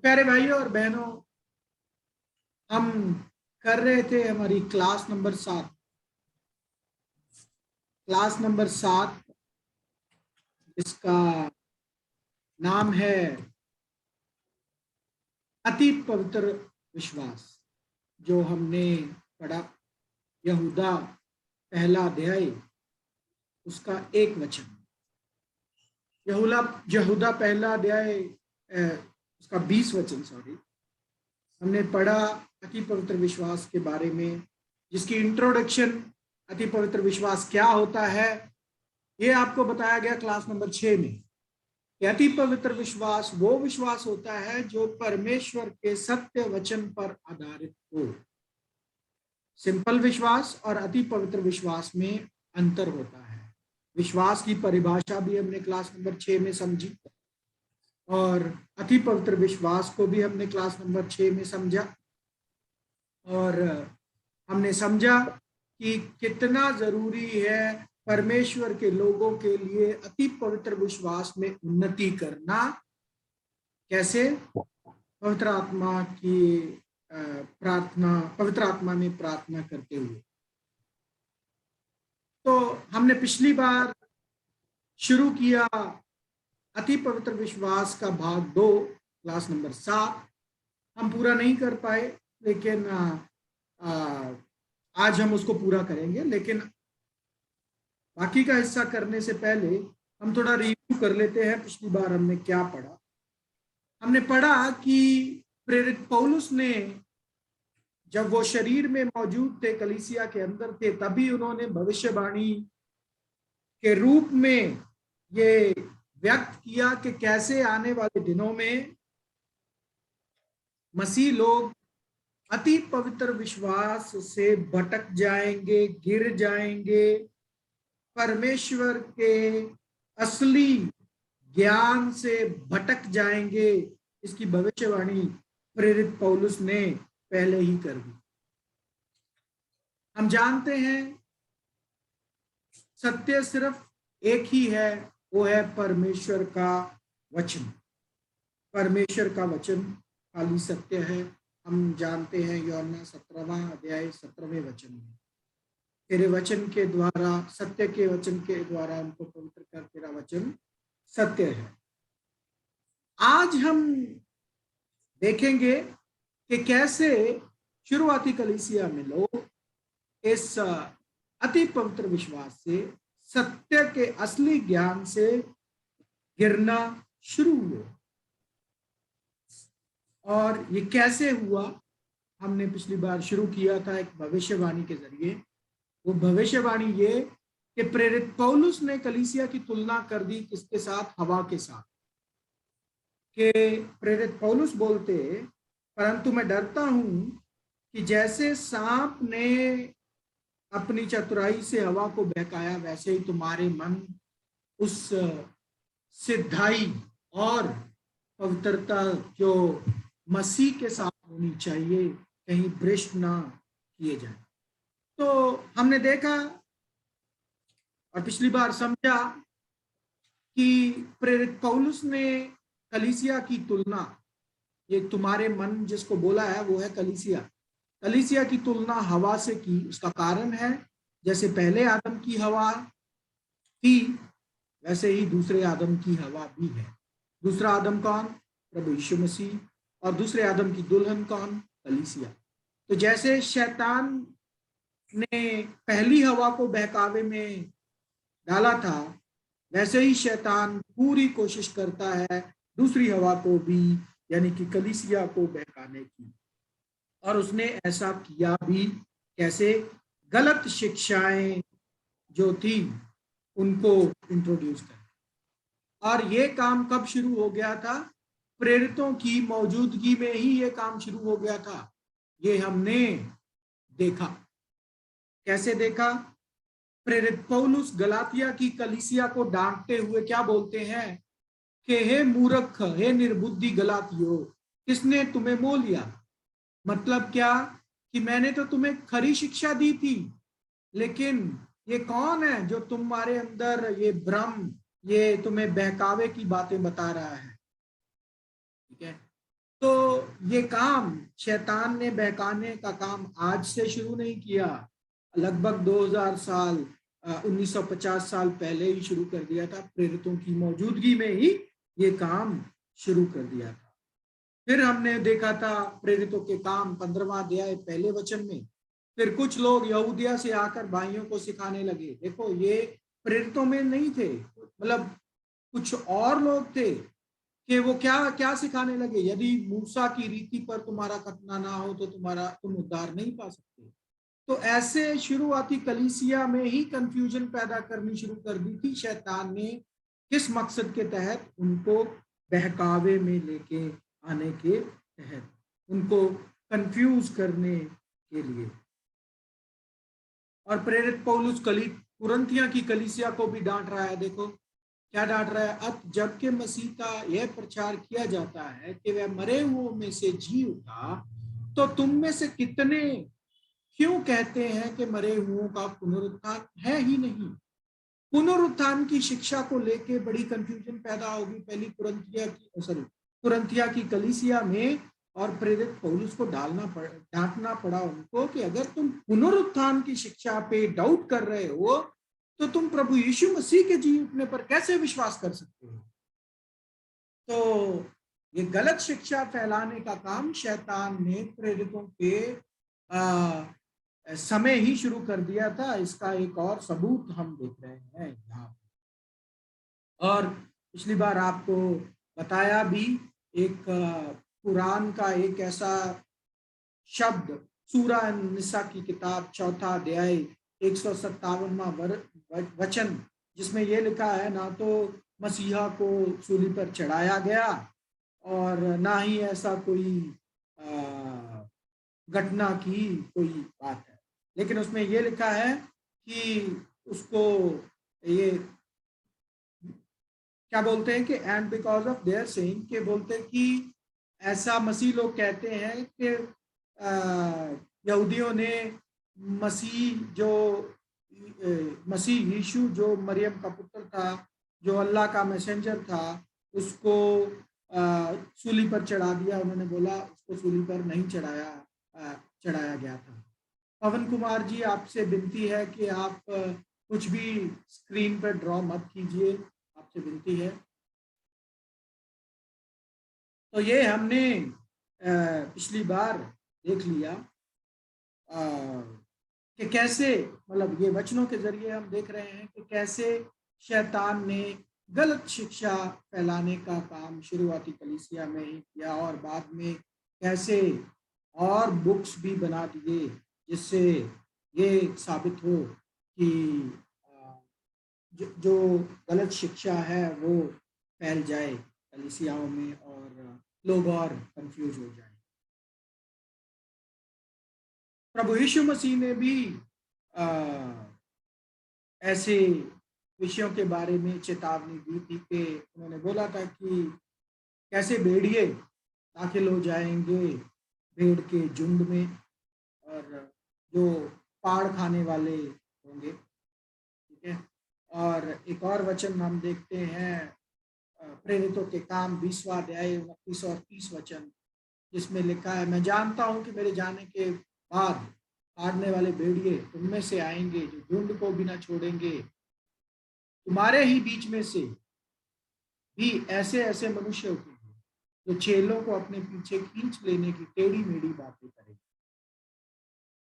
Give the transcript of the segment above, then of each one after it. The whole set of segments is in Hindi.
प्यारे भाइयों और बहनों, हम कर रहे थे हमारी क्लास नंबर 7। क्लास नंबर 7 इसका नाम है अति पवित्र विश्वास। जो हमने पढ़ा यहूदा पहला अध्याय उसका 1 वचन। यहूदा पहला अध्याय उसका 20 वचन हमने पढ़ा अति पवित्र विश्वास के बारे में, जिसकी इंट्रोडक्शन अति पवित्र विश्वास क्या होता है ये आपको बताया गया क्लास नंबर 6 में। अति पवित्र विश्वास वो विश्वास होता है जो परमेश्वर के सत्य वचन पर आधारित हो। सिंपल विश्वास और अति पवित्र विश्वास में अंतर होता है। विश्वास की परिभाषा भी हमने क्लास नंबर 6 में समझी और अति पवित्र विश्वास को भी हमने क्लास नंबर 6 में समझा, और हमने समझा कि कितना जरूरी है परमेश्वर के लोगों के लिए अति पवित्र विश्वास में उन्नति करना। कैसे? पवित्र आत्मा में प्रार्थना करते हुए। तो हमने पिछली बार शुरू किया अति पवित्र विश्वास का भाग 2 क्लास नंबर 7। हम पूरा नहीं कर पाए, लेकिन आज हम उसको पूरा करेंगे। लेकिन बाकी का हिस्सा करने से पहले हम थोड़ा रिव्यू कर लेते हैं पिछली बार हमने क्या पढ़ा। हमने पढ़ा कि प्रेरित पौलुस ने जब वो शरीर में मौजूद थे, कलीसिया के अंदर थे, तभी उन्होंने भविष्यवाणी के रूप में ये व्यक्त किया कि कैसे आने वाले दिनों में मसीह लोग अति पवित्र विश्वास से भटक जाएंगे, गिर जाएंगे, परमेश्वर के असली ज्ञान से भटक जाएंगे। इसकी भविष्यवाणी प्रेरित पौलुस ने पहले ही कर दी। हम जानते हैं सत्य सिर्फ एक ही है, वो है परमेश्वर का वचन। परमेश्वर का वचन खाली सत्य है। हम जानते हैं यूहन्ना 17वां अध्याय 17वें वचन में, तेरे वचन के द्वारा, सत्य के वचन के द्वारा हमको पवित्र कर, तेरा वचन सत्य है। आज हम देखेंगे कि कैसे शुरुआती कलीसिया में लोग इस अति पवित्र विश्वास से, सत्य के असली ज्ञान से गिरना शुरू हुए। और ये कैसे हुआ, हमने पिछली बार शुरू किया था एक भविष्यवाणी के जरिए। वो भविष्यवाणी ये कि प्रेरित पौलुस ने कलीसिया की तुलना कर दी किसके साथ? हवा के साथ। कि प्रेरित पौलुस बोलते, परंतु मैं डरता हूं कि जैसे सांप ने अपनी चतुराई से हवा को बहकाया, वैसे ही तुम्हारे मन उस सिद्धाई और पवित्रता जो मसीह के साथ होनी चाहिए कहीं भ्रष्ट ना किए जाए। तो हमने देखा और पिछली बार समझा कि प्रेरित पौलुस ने कलीसिया की तुलना, ये तुम्हारे मन जिसको बोला है वो है कलीसिया की तुलना हवा से की। उसका कारण है जैसे पहले आदम की हवा थी, वैसे ही दूसरे आदम की हवा भी है। दूसरा आदम कौन? प्रभु यीशु मसीह। और दूसरे आदम की दुल्हन कौन? कलीसिया। तो जैसे शैतान ने पहली हवा को बहकावे में डाला था, वैसे ही शैतान पूरी कोशिश करता है दूसरी हवा को भी, यानी कि कलीसिया को बहकाने की। और उसने ऐसा किया भी। कैसे? गलत शिक्षाएं जो थी उनको इंट्रोड्यूस कर। और ये काम कब शुरू हो गया था? प्रेरितों की मौजूदगी में ही ये काम शुरू हो गया था। ये हमने देखा। कैसे देखा? प्रेरित पौलुस गलातिया की कलीसिया को डांटते हुए क्या बोलते हैं कि हे मूर्ख, हे निर्बुद्धि गलातियों, किसने तुम्हें मोह लिया? मतलब क्या? कि मैंने तो तुम्हें खरी शिक्षा दी थी, लेकिन ये कौन है जो तुम्हारे अंदर ये भ्रम, ये तुम्हें बहकावे की बातें बता रहा है? ठीक है। तो ये काम शैतान ने बहकाने का काम आज से शुरू नहीं किया, लगभग 2000 साल 1950 साल पहले ही शुरू कर दिया था। प्रेरितों की मौजूदगी में ही ये काम शुरू कर दिया था। फिर हमने देखा था प्रेरितों के काम 15वां अध्याय पहले वचन में। फिर कुछ लोग यहूदिया से आकर भाइयों को सिखाने लगे। देखो, ये प्रेरितों में नहीं थे, मतलब कुछ और लोग थे कि वो क्या क्या सिखाने लगे, यदि मूसा की रीति पर तुम्हारा खतना ना हो तो तुम उद्धार नहीं पा सकते। तो ऐसे शुरुआती कलीसिया में ही कंफ्यूजन पैदा करनी शुरू कर दी थी शैतान ने। किस मकसद के तहत? उनको बहकावे में लेके आने के तहत, उनको कंफ्यूज करने के लिए। और प्रेरित पौलुस कुरिन्थिया की कलीसिया को भी डांट रहा है। देखो क्या डांट रहा है, अत जबकि मसीह का यह प्रचार किया जाता है कि वह मरे हुओं में से जी उठा, तो तुम में से कितने क्यों कहते हैं कि मरे हुओं का पुनरुत्थान है ही नहीं। पुनरुत्थान की शिक्षा को लेके बड़ी कंफ्यूजन पैदा होगी पहली कुरिन्थिया की कलीसिया में, और प्रेरित पौलुस को डांटना पड़ा उनको कि अगर तुम पुनरुत्थान की शिक्षा पे डाउट कर रहे हो तो तुम प्रभु यीशु मसीह के जी उठने पर कैसे विश्वास कर सकते हो। तो ये गलत शिक्षा फैलाने का काम शैतान ने प्रेरितों के समय ही शुरू कर दिया था। इसका एक और सबूत हम देख रहे हैं यहाँ। और पिछली बार आपको बताया भी, एक कुरान का एक ऐसा शब्द सूरा निसा की किताब 4वां अध्याय 157वां वचन, जिसमें यह लिखा है, ना तो मसीहा को सूली पर चढ़ाया गया और ना ही ऐसा कोई घटना की कोई बात है, लेकिन उसमें यह लिखा है कि उसको ये क्या बोलते हैं कि and because of their saying, के बोलते हैं कि ऐसा मसीह लोग कहते हैं कि यहूदियों ने मसीह यीशु जो मरियम का पुत्र था, जो अल्लाह का मैसेंजर था, उसको सूली पर चढ़ा दिया। उन्होंने बोला उसको सूली पर नहीं चढ़ाया गया था। पवन कुमार जी, आपसे विनती है कि आप कुछ भी स्क्रीन पर ड्रॉ मत कीजिए, आपसे विनती है। तो ये हमने पिछली बार देख लिया कि कैसे, मतलब ये वचनों के जरिए हम देख रहे हैं कि कैसे शैतान ने गलत शिक्षा फैलाने का काम शुरुआती कलीसिया में ही किया, और बाद में कैसे और बुक्स भी बना दिए जिससे ये साबित हो कि जो गलत शिक्षा है वो फैल जाए कलीसियाओं में और लोग और कंफ्यूज हो जाए। प्रभु यीशु मसीह ने भी ऐसे विषयों के बारे में चेतावनी दी थी कि उन्होंने बोला था कि कैसे भेड़िए दाखिल हो जाएंगे भेड़ के झुंड में, और जो पाड़ खाने वाले होंगे। ठीक है। और एक और वचन हम देखते हैं प्रेरितों के काम 20वां अध्याय 29 और 30 वचन, जिसमें लिखा है, मैं जानता हूं कि मेरे जाने के बाद हारने वाले भेड़िए तुम में से आएंगे, जो झुंड को भी ना छोड़ेंगे। तुम्हारे ही बीच में से भी ऐसे ऐसे मनुष्य होते हैं जो चेलों को अपने पीछे खींच लेने की टेढ़ी मेढ़ी बातें करेंगे।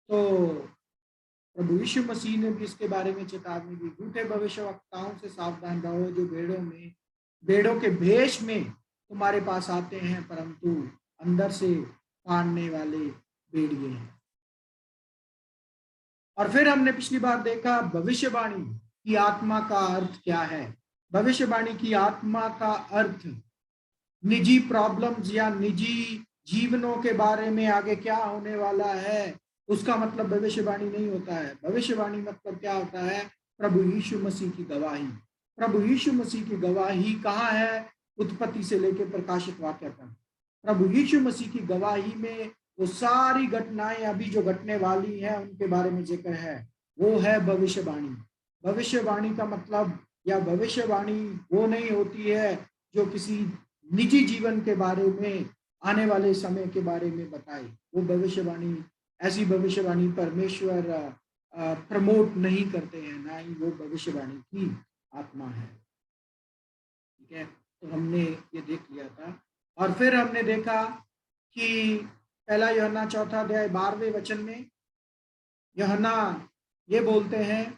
तो प्रभु यीशु मसीह ने भी इसके बारे में चेतावनी दी, झूठे भविष्यवक्ताओं से सावधान रहो, जो भेड़ों के भेष में तुम्हारे पास आते हैं, परंतु अंदर से फाड़ने वाले भेड़िए हैं। और फिर हमने पिछली बार देखा भविष्यवाणी की आत्मा का अर्थ क्या है। भविष्यवाणी की आत्मा का अर्थ निजी प्रॉब्लम्स या निजी जीवनों के बारे में आगे क्या होने वाला है उसका मतलब भविष्यवाणी नहीं होता है। भविष्यवाणी मतलब क्या होता है? प्रभु यीशु मसीह की गवाही। प्रभु यीशु मसीह की गवाही कहाँ है? उत्पत्ति से लेकर प्रकाशित वाक्य तक प्रभु यीशु मसीह की गवाही में वो सारी घटनाएं अभी जो घटने वाली हैं उनके बारे में जिक्र है, वो है भविष्यवाणी। भविष्यवाणी का मतलब, या भविष्यवाणी वो नहीं होती है जो किसी निजी जीवन के बारे में आने वाले समय के बारे में बताई। वो भविष्यवाणी, ऐसी भविष्यवाणी परमेश्वर प्रमोट नहीं करते हैं, ना ही वो भविष्यवाणी की आत्मा है। ठीक है, तो हमने ये देख लिया था। और फिर हमने देखा कि पहला यूहन्ना 4 अध्याय 12वें वचन में यूहन्ना ये बोलते हैं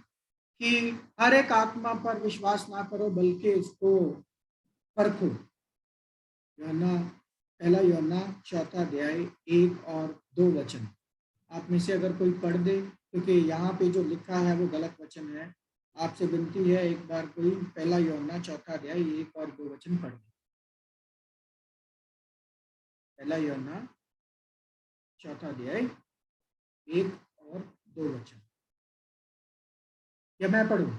कि हर एक आत्मा पर विश्वास ना करो बल्कि इसको परखो। पहला यूहन्ना 4 अध्याय 1 और 2 वचन आप में से अगर कोई पढ़ दे, क्योंकि यहाँ पे जो लिखा है वो गलत वचन है। आपसे विनती है एक बार कोई पहला यूहन्ना 4 अध्याय 1 और 2 वचन पढ़ दे। पहला यूहन्ना 4 अध्याय 1 और 2 वचन, या मैं पढ़ूं?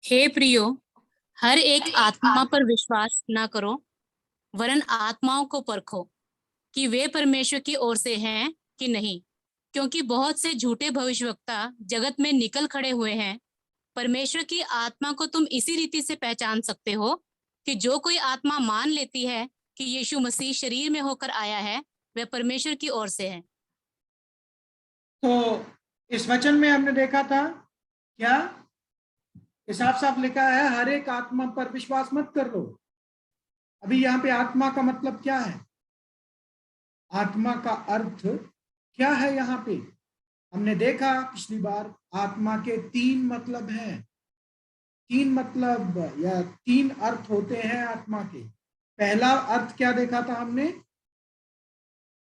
हे प्रियो, हर एक आत्मा पर विश्वास न करो, वरन आत्माओं को परखो कि वे परमेश्वर की ओर से हैं कि नहीं, क्योंकि बहुत से झूठे भविष्यवक्ता जगत में निकल खड़े हुए हैं। परमेश्वर की आत्मा को तुम इसी रीति से पहचान सकते हो कि जो कोई आत्मा मान लेती है कि यीशु मसीह शरीर में होकर आया है, वह परमेश्वर की ओर से है। तो इस वचन में हमने देखा था क्या, साफ साफ लिखा है हर एक आत्मा पर विश्वास मत कर लो। अभी यहाँ पे आत्मा का मतलब क्या है? आत्मा का अर्थ क्या है? यहाँ पे हमने देखा पिछली बार आत्मा के 3 मतलब हैं, 3 मतलब या 3 अर्थ होते हैं आत्मा के। पहला अर्थ क्या देखा था हमने?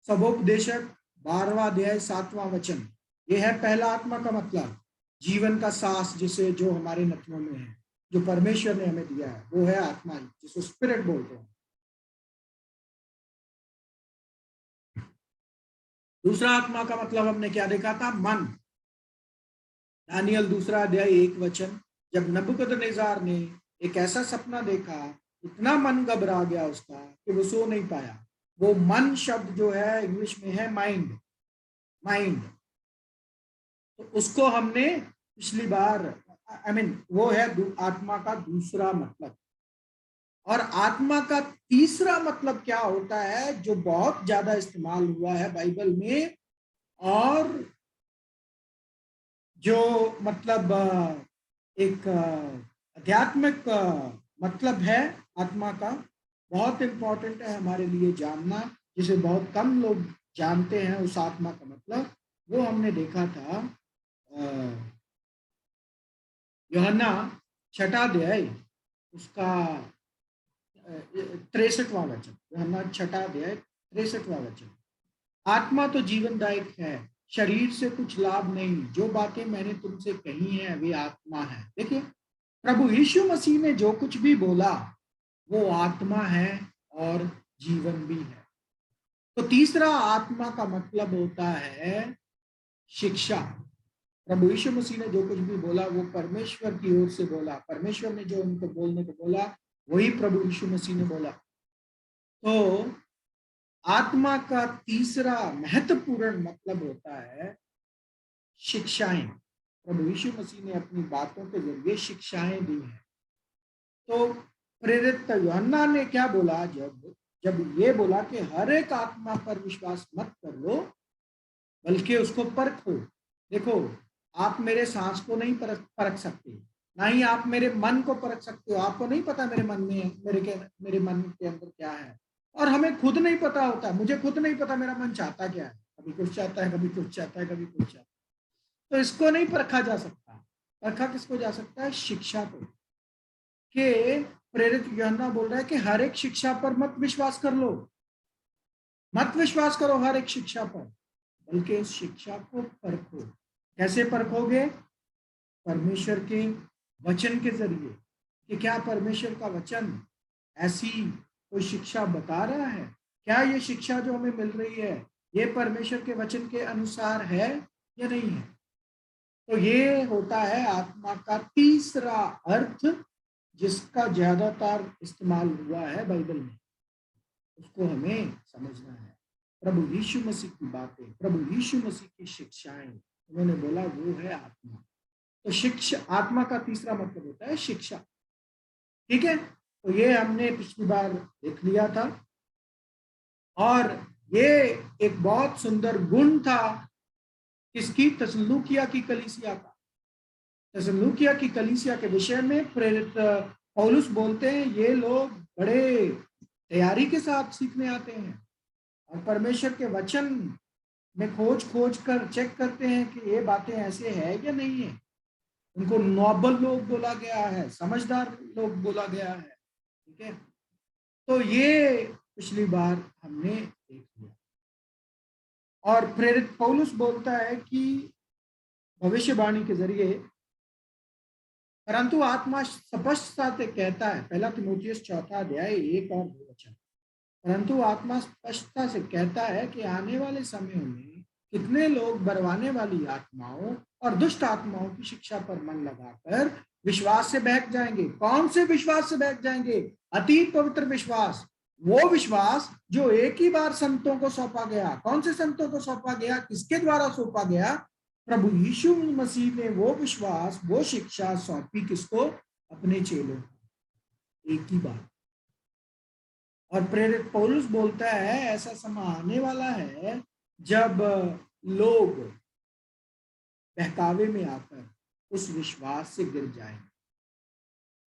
सबोपदेशक 12वां अध्याय 7वां वचन, यह है पहला आत्मा का मतलब, जीवन का सांस जिसे जो हमारे नथनों में है, जो परमेश्वर ने हमें दिया है, वो है आत्मा, जिसको स्पिरिट बोलते हैं। दूसरा आत्मा का मतलब हमने क्या देखा था? मन। दानियल 2 अध्याय 1 वचन, जब नबूकदनेस्सर ने एक ऐसा सपना देखा, इतना मन घबरा गया उसका कि वो सो नहीं पाया। वो मन शब्द जो है इंग्लिश में है माइंड, माइंड। तो उसको हमने पिछली बार वो है आत्मा का दूसरा मतलब। और आत्मा का तीसरा मतलब क्या होता है, जो बहुत ज्यादा इस्तेमाल हुआ है बाइबल में, और जो मतलब एक आध्यात्मिक मतलब है आत्मा का, बहुत इंपॉर्टेंट है हमारे लिए जानना, जिसे बहुत कम लोग जानते हैं उस आत्मा का मतलब। वो हमने देखा था यूहन्ना 6 अध्याय उसका 63वां वचन, यूहन्ना 6 अध्याय 63वां वचन, आत्मा तो जीवनदायक है, शरीर से कुछ लाभ नहीं, जो बातें मैंने तुमसे कही हैं वे आत्मा है। देखिए, प्रभु यीशु मसीह ने जो कुछ भी बोला वो आत्मा है और जीवन भी है। तो तीसरा आत्मा का मतलब होता है शिक्षा। प्रभु यीशु मसीह ने जो कुछ भी बोला वो परमेश्वर की ओर से बोला, परमेश्वर ने जो उनको बोलने को बोला वही प्रभु यीशु मसीह ने बोला। तो आत्मा का तीसरा महत्वपूर्ण मतलब होता है शिक्षाएं। प्रभु यीशु मसीह ने अपनी बातों के जरिए शिक्षाएं दी हैं। तो प्रेरित यूहन्ना ने क्या बोला, जब ये बोला कि हर एक आत्मा पर विश्वास मत कर लो बल्कि उसको परखो। देखो, आप मेरे सांस को नहीं परख सकते, ना ही आप मेरे मन को परख सकते हो। आपको नहीं पता मेरे मन में मेरे मन के अंदर क्या है, और हमें खुद नहीं पता होता। मुझे खुद नहीं पता मेरा मन चाहता क्या है, कभी कुछ चाहता है, कभी कुछ चाहता है, कभी कुछ चाहता है। तो इसको नहीं परखा जा सकता। परखा किसको जा सकता है? शिक्षा को। कि प्रेरित यूहन्ना बोल रहा है कि हर एक शिक्षा पर मत विश्वास कर लो, मत विश्वास करो हर एक शिक्षा पर, बल्कि इस शिक्षा को परखो। कैसे परखोगे? परमेश्वर के वचन के जरिए, कि क्या परमेश्वर का वचन ऐसी कोई शिक्षा बता रहा है, क्या ये शिक्षा जो हमें मिल रही है ये परमेश्वर के वचन के अनुसार है या नहीं है। तो ये होता है आत्मा का तीसरा अर्थ, जिसका ज्यादातर इस्तेमाल हुआ है बाइबल में। उसको हमें समझना है। प्रभु यीशु मसीह की बातें, प्रभु यीशु मसीह की शिक्षाएं, उन्होंने बोला वो है आत्मा। तो शिक्षा, आत्मा का तीसरा मतलब होता है शिक्षा। ठीक है, तो ये हमने पिछली बार देख लिया था। और ये एक बहुत सुंदर गुण था किसकी? तसल्लुकिया की कलीसिया का। तसल्लुकिया की कलीसिया के विषय में प्रेरित पौलुस बोलते हैं ये लोग बड़े तैयारी के साथ सीखने आते हैं और परमेश्वर के वचन में खोज खोज कर चेक करते हैं कि ये बातें ऐसे है या नहीं है। उनको नोबल लोग बोला गया है, समझदार लोग बोला गया है। ठीक है, तो ये पिछली बार हमने देख लिया। और प्रेरित पौलुस बोलता है कि भविष्यवाणी के जरिए, परंतु आत्मा स्पष्टता से कहता है, पहला तीमुथियुस 4 अध्याय 1 और 2 वचन, परंतु आत्मा स्पष्टता से कहता है कि आने वाले समयों में कितने लोग बरवाने वाली आत्माओं और दुष्ट आत्माओं की शिक्षा पर मन लगाकर विश्वास से बहक जाएंगे। कौन से विश्वास से बहक जाएंगे? अति पवित्र विश्वास, वो विश्वास जो एक ही बार संतों को सौंपा गया। कौन से संतों को सौंपा गया? किसके द्वारा सौंपा गया? प्रभु यीशु मसीह ने वो विश्वास, वो शिक्षा सौंपी किसको? अपने चेलों को, एक ही बार। और प्रेरित पौलुस बोलता है ऐसा समय आने वाला है जब लोग बहकावे में आकर उस विश्वास से गिर जाएंगे।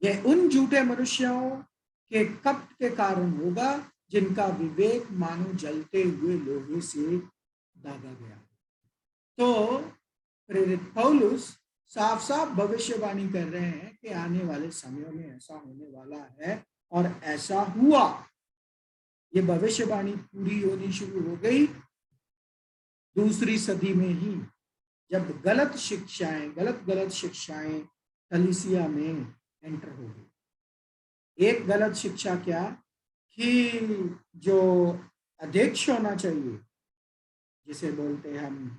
यह उन झूठे मनुष्यों के कपट के कारण होगा जिनका विवेक मानो जलते हुए लोहे से दागा गया। तो प्रेरित पौलुस साफ साफ भविष्यवाणी कर रहे हैं कि आने वाले समयों में ऐसा होने वाला है और ऐसा हुआ। ये भविष्यवाणी पूरी होनी शुरू हो गई दूसरी सदी में ही, जब गलत शिक्षाएं कलीसिया में एंटर हो गई। एक गलत शिक्षा क्या? कि जो अध्यक्ष होना चाहिए, जिसे बोलते हैं हम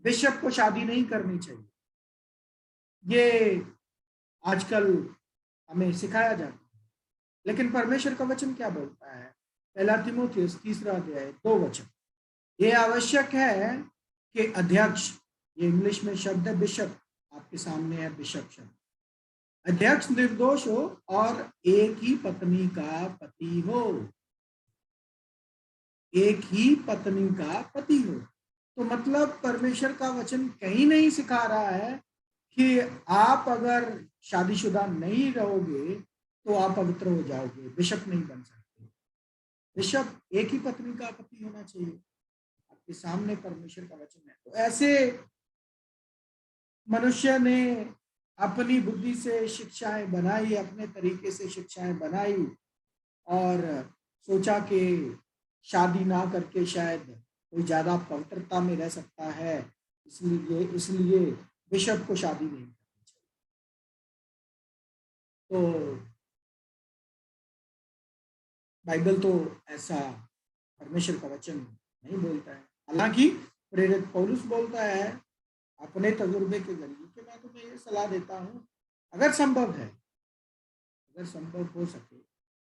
बिशप को शादी नहीं करनी चाहिए, ये आजकल हमें सिखाया जाता है। लेकिन परमेश्वर का वचन क्या बोलता है? पहला तीमुथियुस 3 अध्याय 2 वचन, ये आवश्यक है कि अध्यक्ष, ये इंग्लिश में शब्द है बिशप, आपके सामने है बिशप शब्द, अध्यक्ष निर्दोष हो और एक ही पत्नी का पति हो। एक ही पत्नी का पति हो। तो मतलब परमेश्वर का वचन कहीं नहीं सिखा रहा है कि आप अगर शादीशुदा नहीं रहोगे तो आप पवित्र हो जाओगे, बिशप नहीं बन सकते। बिशप एक ही पत्नी का पति होना चाहिए। आपके सामने परमेश्वर का वचन है। तो ऐसे मनुष्य ने अपनी बुद्धि से शिक्षाएं बनाई, अपने तरीके से शिक्षाएं बनाई और सोचा कि शादी ना करके शायद कोई ज्यादा पवित्रता में रह सकता है, इसलिए बिशप को शादी नहीं करनी चाहिए। तो बाइबल तो ऐसा परमेश्वर का वचन नहीं बोलता है। हालांकि प्रेरित पौलुस बोलता है अपने तजुर्बे के जरिए कि मैं तुम्हें ये सलाह देता हूँ, अगर संभव हो सके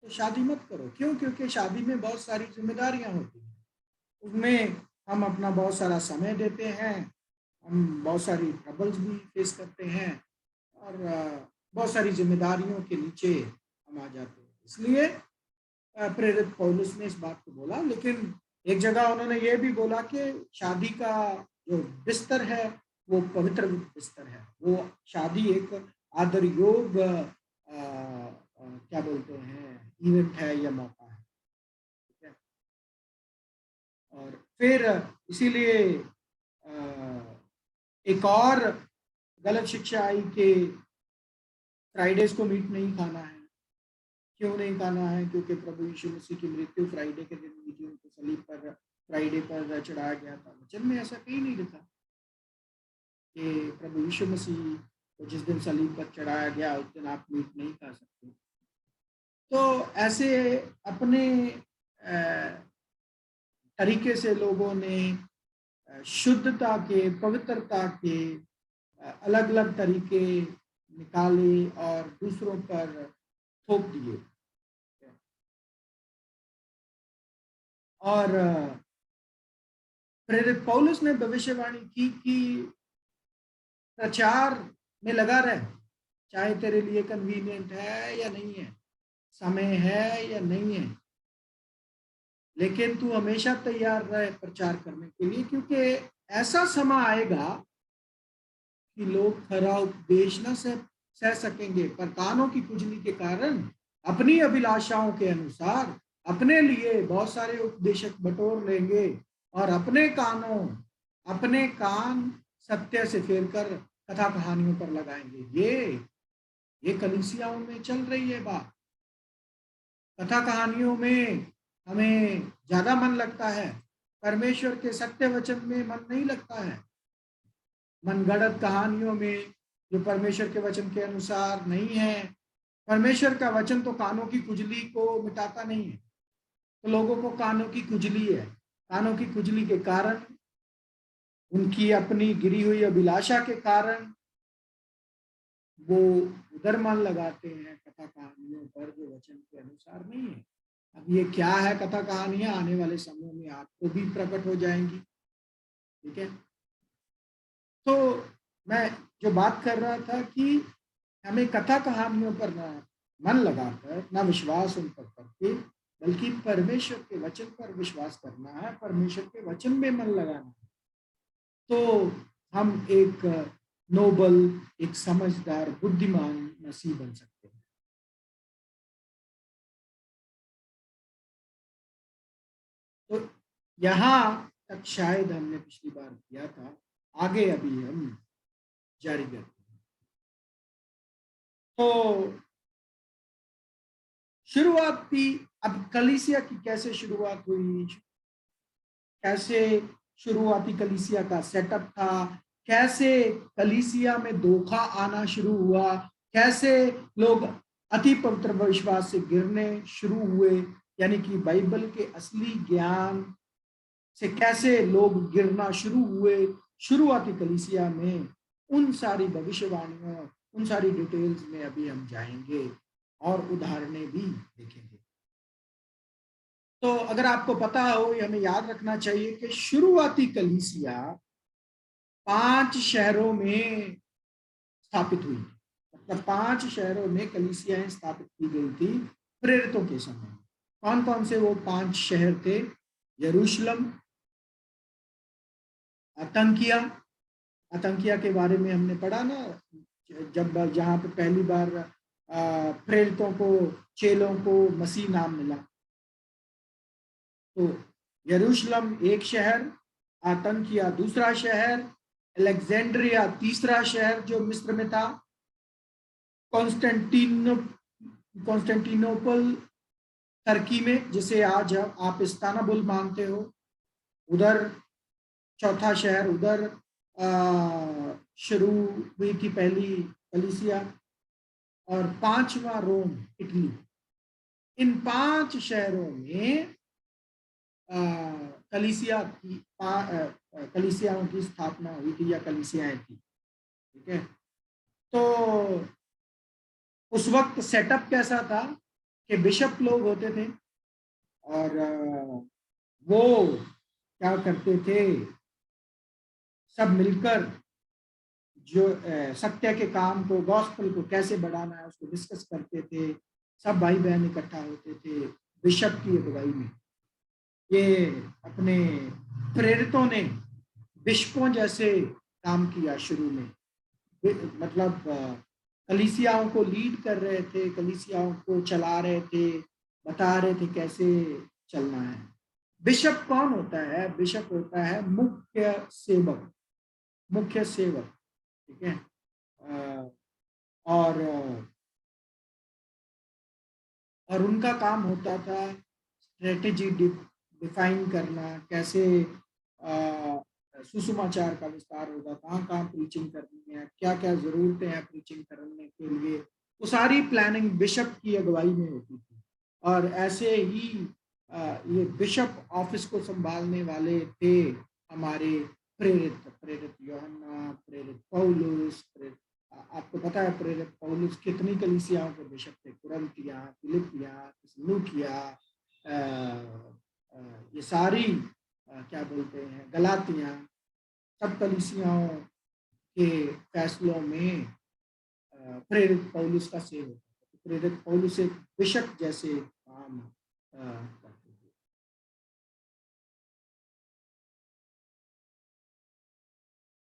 तो शादी मत करो। क्यों? क्योंकि शादी में बहुत सारी जिम्मेदारियां होती हैं, उसमें हम अपना बहुत सारा समय देते हैं, हम बहुत सारी ट्रबल्स भी फेस करते हैं और बहुत सारी जिम्मेदारियों के नीचे हम आ जाते हैं। इसलिए प्रेरित पौलुस ने इस बात को बोला। लेकिन एक जगह उन्होंने ये भी बोला कि शादी का जो बिस्तर है वो पवित्र बिस्तर है, वो शादी एक आदर योग क्या बोलते हैं इवेंट है या मौका है। ठीक है, और फिर इसीलिए एक और गलत शिक्षा आई कि फ्राइडेज को मीट नहीं खाना है। क्यों नहीं खाना है? क्योंकि प्रभु यीशु मसीह की मृत्यु फ्राइडे के दिन हुई थी, उनको सलीब पर फ्राइडे पर चढ़ाया गया था। वचन में ऐसा कहीं नहीं लिखा कि प्रभु यीशु मसीह को जिस दिन सलीब पर चढ़ाया गया उस दिन आप मीट नहीं खा सकते। तो ऐसे अपने तरीके से लोगों ने शुद्धता के, पवित्रता के अलग अलग तरीके निकाले और दूसरों पर थोप दिए। और प्रेरित पौलुस ने भविष्यवाणी की कि प्रचार में लगा रहे, चाहे तेरे लिए कन्वीनियंट है या नहीं है, समय है या नहीं है, लेकिन तू हमेशा तैयार रहे प्रचार करने के लिए, क्योंकि ऐसा समय आएगा कि लोग खरा उपदेश न सह सकेंगे, पर कानों की खुजली के कारण अपनी अभिलाषाओं के अनुसार अपने लिए बहुत सारे उपदेशक बटोर लेंगे और अपने कान सत्य से फेरकर कथा कहानियों पर लगाएंगे। ये कलीसियाओं में चल रही है बात। कथा कहानियों में हमें ज्यादा मन लगता है, परमेश्वर के सत्य वचन में मन नहीं लगता है। मनगढ़ंत कहानियों में जो परमेश्वर के वचन के अनुसार नहीं है, परमेश्वर का वचन तो कानों की खुजली को मिटाता नहीं है, तो लोगों को कानों की खुजली है। कानों की खुजली के कारण, उनकी अपनी गिरी हुई अभिलाषा के कारण वो उधर मन लगाते हैं कथा कहानियों पर जो वचन के अनुसार नहीं है। अब ये क्या है कथा कहानियां, आने वाले समय में आपको भी प्रकट हो जाएंगी। ठीक है, तो मैं जो बात कर रहा था कि हमें कथा कहानियों पर ना मन लगाकर, ना विश्वास उन पर करके, बल्कि परमेश्वर के वचन पर विश्वास करना है, परमेश्वर के वचन में मन लगाना है, तो हम एक नोबल, एक समझदार, बुद्धिमान मसीह बन सकते हैं। तो यहाँ तक शायद हमने पिछली बार किया था, आगे अभी हम जारी करते हैं। तो शुरुआती, अब कलीसिया की कैसे शुरुआत हुई, कैसे शुरुआती कलीसिया का सेटअप था, कैसे कलीसिया में धोखा आना शुरू हुआ, कैसे लोग अति पवित्र विश्वास से गिरने शुरू हुए, यानी कि बाइबल के असली ज्ञान से कैसे लोग गिरना शुरू हुए शुरुआती कलीसिया में, उन सारी भविष्यवाणियों, उन सारी डिटेल्स में अभी हम जाएंगे और उदाहरणें भी देखेंगे। तो अगर आपको पता हो, ये हमें याद रखना चाहिए कि शुरुआती कलीसिया 5 शहरों में स्थापित हुई, मतलब 5 शहरों में कलीसियाएं स्थापित की गई थी प्रेरितों के समय। कौन कौन से वो 5 शहर थे? यरूशलेम, अंताकिया के बारे में हमने पढ़ा ना, जब जहाँ पे पहली बार प्रेरितों को, चेलों को मसीह नाम मिला। तो यरूशलेम एक शहर, अंताकिया दूसरा शहर, अलेक्जेंड्रिया तीसरा शहर जो मिस्र में था, कॉन्स्टेंटिनोपल टर्की में, जिसे आज आप इस्तांबुल मानते हो, उधर चौथा शहर, उधर शुरू हुई थी पहली कलीसिया। और 5वां रोम, इटली। इन 5 शहरों में कलीसियाओं की स्थापना हुई थी या कलीसियाएं थी। ठीक है, तो उस वक्त सेटअप कैसा था कि बिशप लोग होते थे और वो क्या करते थे, सब मिलकर जो सत्य के काम को, गॉस्पेल को कैसे बढ़ाना है उसको डिस्कस करते थे। सब भाई बहन इकट्ठा होते थे बिशप की अगुवाई में। ये अपने प्रेरितों ने बिशपों जैसे काम किया शुरू में, मतलब कलीसियाओं को लीड कर रहे थे, कलीसियाओं को चला रहे थे, बता रहे थे कैसे चलना है। बिशप कौन होता है? बिशप होता है मुख्य सेवक, मुख्य सेवक। ठीक है, और उनका काम होता था स्ट्रेटेजी डिफाइन करना, कैसे सुसमाचार का विस्तार होगा, कहाँ कहाँ प्रीचिंग करनी है, क्या क्या जरूरतें हैं प्रीचिंग करने के लिए, वो सारी प्लानिंग बिशप की अगुवाई में होती थी। और ऐसे ही ये बिशप ऑफिस को संभालने वाले थे हमारे प्रेरित यूहन्ना, प्रेरित पौलुस। आपको पता है प्रेरित पौलुस कितनी कलीसियाओं के बिशप थे? कुरिन्थिया, फिलिपिया, थिस्सलुनीकिया, ये सारी क्या बोलते हैं, गलातिया, सब कलीसियाओं के फैसलों में प्रेरित पौलुस का सेव होता था। तो प्रेरित पौलुस एक बिशप जैसे काम करते थे।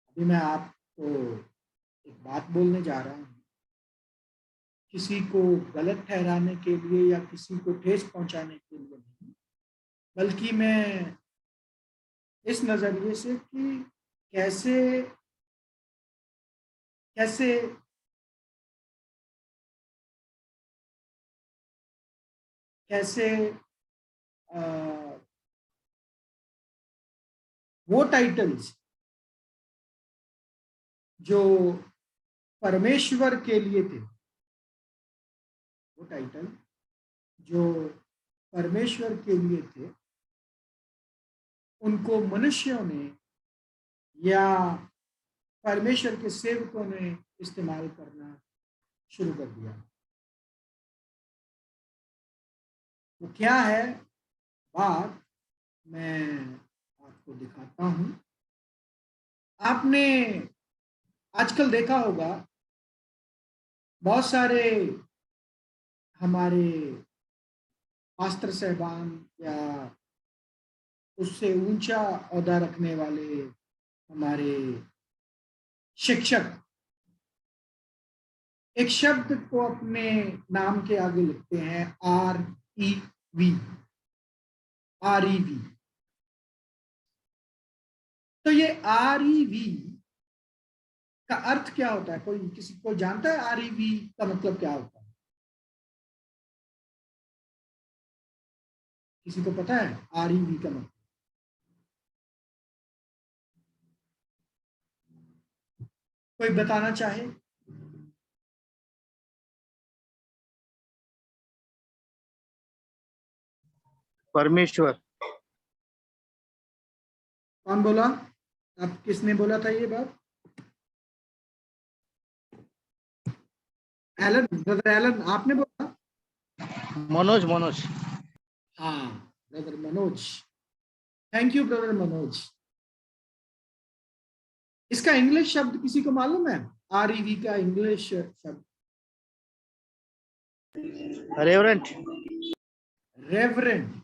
अभी मैं आपको एक बात बोलने जा रहा हूँ, किसी को गलत ठहराने के लिए या किसी को ठेस पहुंचाने के लिए नहीं, बल्कि मैं इस नजरिए से कि कैसे कैसे कैसे आ, वो टाइटल्स जो परमेश्वर के लिए थे, वो टाइटल जो परमेश्वर के लिए थे, उनको मनुष्यों ने या परमेश्वर के सेवकों ने इस्तेमाल करना शुरू कर दिया। वो क्या है बात, मैं आपको दिखाता हूं। आपने आजकल देखा होगा बहुत सारे हमारे पास्टर साहबान या उससे ऊंचा ओहदा रखने वाले हमारे शिक्षक एक शब्द को अपने नाम के आगे लिखते हैं, REV, REV। तो ये REV का अर्थ क्या होता है? कोई किसी को जानता है REV का मतलब क्या होता है? किसी को पता है REV का मतलब? कोई बताना चाहे? परमेश्वर। कौन बोला? अब किसने बोला था ये बात? एलन, ब्रदर एलन आपने बोला? मनोज मनोज हाँ, brother Manoj, thank you brother Manoj. इसका इंग्लिश शब्द किसी को मालूम है? REV का इंग्लिश शब्द? रेवरेंट। रेवरेंड।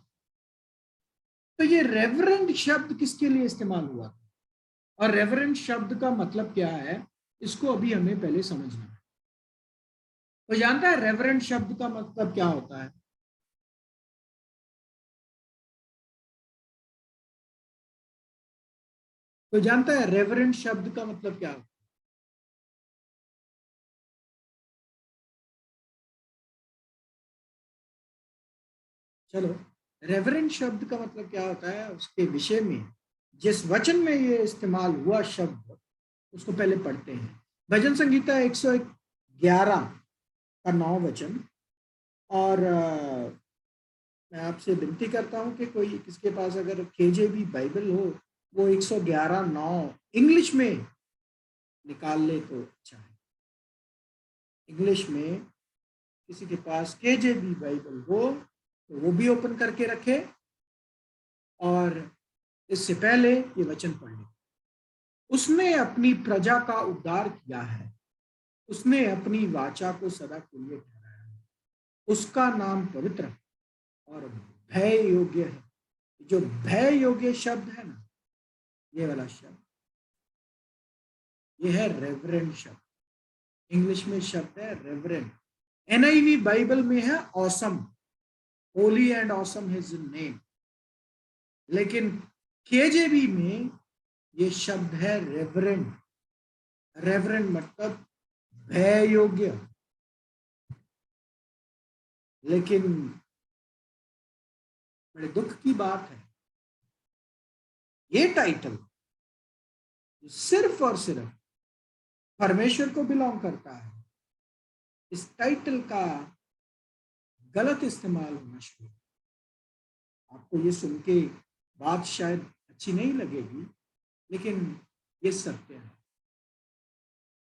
तो ये रेवरेंड शब्द किसके लिए इस्तेमाल हुआ और रेवरेंड शब्द का मतलब क्या है, इसको अभी हमें पहले समझना है। तो जानता है रेवरेंड शब्द का मतलब क्या होता है? तो जानता है रेवरेंड शब्द का मतलब क्या होता है? चलो, रेवरेंड शब्द का मतलब क्या होता है उसके विषय में जिस वचन में ये इस्तेमाल हुआ शब्द, उसको पहले पढ़ते हैं। भजन संगीता 111 का 9 वचन। और मैं आपसे विनती करता हूं कि कोई किसके पास अगर KJV बाइबल हो, वो 111:9 इंग्लिश में निकाल ले तो अच्छा है। इंग्लिश में किसी के पास KJV बाइबल हो तो वो भी ओपन करके रखे और इससे पहले ये वचन पढ़ ले। उसने अपनी प्रजा का उद्धार किया है, उसने अपनी वाचा को सदा के लिए ठहराया है, उसका नाम पवित्र और भय योग्य है। जो भय योग्य शब्द है ना, ये वाला शब्द, ये है रेवरेंड शब्द। इंग्लिश में शब्द है रेवरेंड। NIV बाइबल में है awesome, Holi and awesome his name. लेकिन KJV में ये शब्द है रेवरेंड। रेवरेंड मतलब भय योग्य। लेकिन बड़े दुख की बात है, ये टाइटल सिर्फ और सिर्फ परमेश्वर को बिलोंग करता है। इस टाइटल का गलत इस्तेमाल होना शुरू। आपको ये सुन के बात शायद अच्छी नहीं लगेगी, लेकिन ये सत्य है।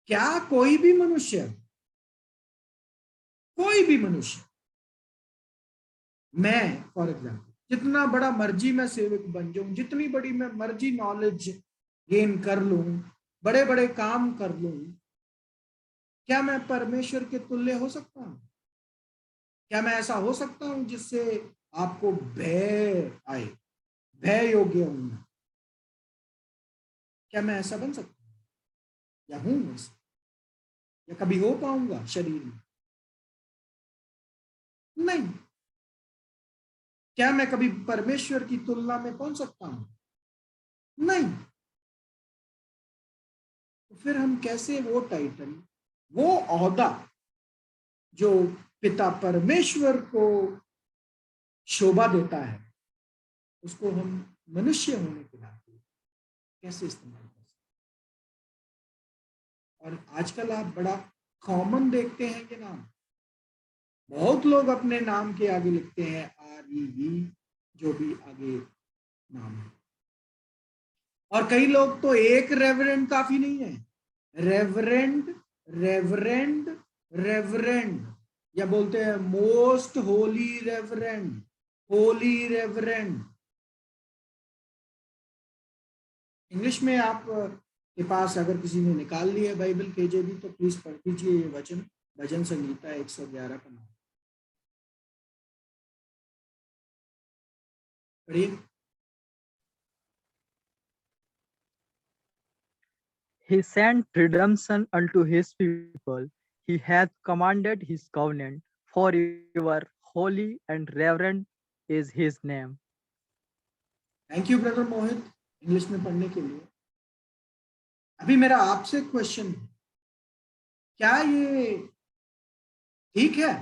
क्या कोई भी मनुष्य मैं फॉर एग्जाम्पल जितना बड़ा मर्जी मैं सेवक बन जाऊं, जितनी बड़ी मैं मर्जी नॉलेज गेन कर लूं, बड़े बड़े काम कर लूं, क्या मैं परमेश्वर के तुल्य हो सकता हूं? क्या मैं ऐसा हो सकता हूं जिससे आपको भय आए, भय योग्य हूं मैं? क्या मैं ऐसा बन सकता हूं या हूं ऐसा, या कभी हो पाऊंगा शरीर में? नहीं। क्या मैं कभी परमेश्वर की तुलना में पहुंच सकता हूं? नहीं। तो फिर हम कैसे वो टाइटल, वो ओहदा जो पिता परमेश्वर को शोभा देता है, उसको हम मनुष्य होने के नाते कैसे इस्तेमाल कर सकते हैं? और आजकल आप बड़ा कॉमन देखते हैं कि नाम, बहुत लोग अपने नाम के आगे लिखते हैं REV, जो भी आगे नाम है। और कई लोग तो एक रेवरेंड काफी नहीं है, रेवरेंड, रेवरेंड, रेवरेंड, या बोलते हैं most Holi reverend, Holi reverend. English में आप के पास अगर किसी ने निकाल लिया बाइबल KJV तो प्लीज पढ़ दीजिए ये वचन, भजन संगीता 111 का नाम पढ़िए। He sent redemption unto his people. He hath commanded his covenant. Forever holy and reverend is his name. Thank you brother Mohit English में पढ़ने के लिए। अभी मेरा आपसे क्वेश्चन है, क्या ये ठीक है?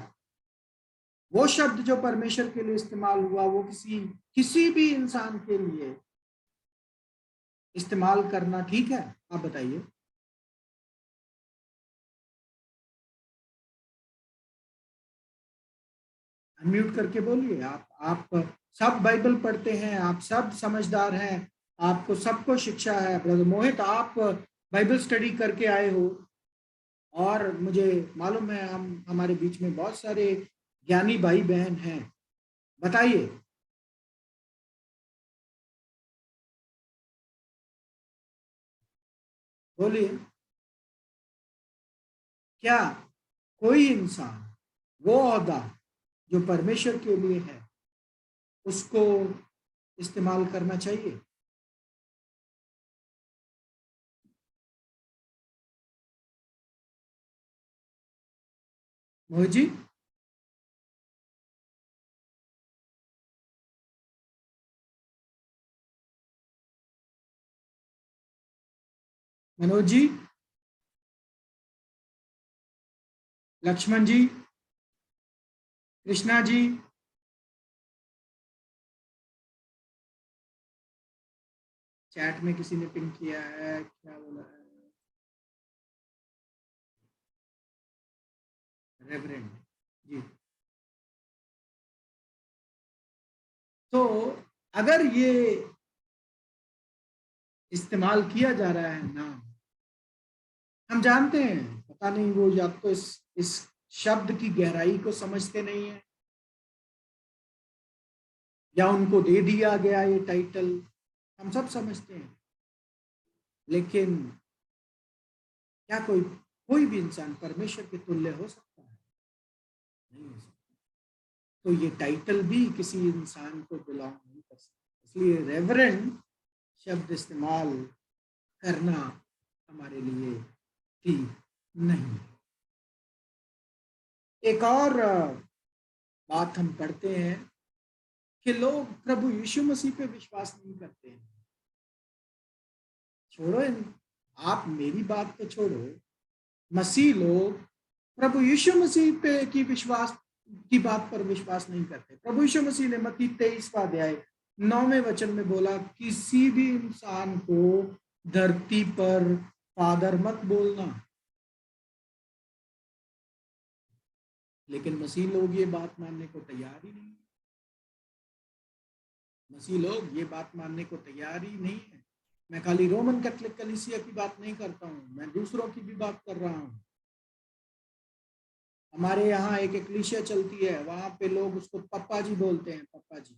वो शब्द जो परमेश्वर के लिए इस्तेमाल हुआ वो किसी भी इंसान के लिए इस्तेमाल करना ठीक है? आप बताइए। अनम्यूट करके बोलिए। आप सब बाइबल पढ़ते हैं, आप सब समझदार हैं, आपको सबको शिक्षा है। ब्रदर मोहित, आप बाइबल स्टडी करके आए हो और मुझे मालूम है हम हमारे बीच में बहुत सारे ज्ञानी भाई बहन हैं, बताइए। बोलिए, क्या कोई इंसान वो ओहदा जो परमेश्वर के लिए है उसको इस्तेमाल करना चाहिए? मोहित जी, मनोज जी, लक्ष्मण जी, कृष्णा जी, चैट में किसी ने पिंक किया है, क्या बोला है? रेवरेंड जी। तो अगर ये इस्तेमाल किया जा रहा है नाम, हम जानते हैं, पता नहीं वो या तो इस शब्द की गहराई को समझते नहीं है या उनको दे दिया गया ये टाइटल, हम सब समझते हैं। लेकिन क्या कोई भी इंसान परमेश्वर के तुल्य हो सकता है? नहीं हो सकता। तो ये टाइटल भी किसी इंसान को बिलोंग नहीं कर सकता, इसलिए रेवरेंड शब्द इस्तेमाल करना हमारे लिए ठीक नहीं। एक और बात हम पढ़ते हैं कि लोग प्रभु यीशु मसीह पे विश्वास नहीं करते हैं। छोड़ो आप मेरी बात तो छोड़ो, मसीह लोग प्रभु यीशु मसीह पे की बात पर विश्वास नहीं करते। प्रभु यीशु मसीह ने मत्ती 23 9वें वचन में बोला, किसी भी इंसान को धरती पर फादर मत बोलना। लेकिन मसीह लोग ये बात मानने को तैयार ही नहीं। मसीह लोग ये बात मानने को तैयार ही नहीं है। मैं खाली रोमन कैथोलिक कलीसिया की बात नहीं करता हूँ, मैं दूसरों की भी बात कर रहा हूँ। हमारे यहाँ एक कलीसिया चलती है, वहां पे लोग उसको पप्पा जी बोलते हैं, पप्पा जी।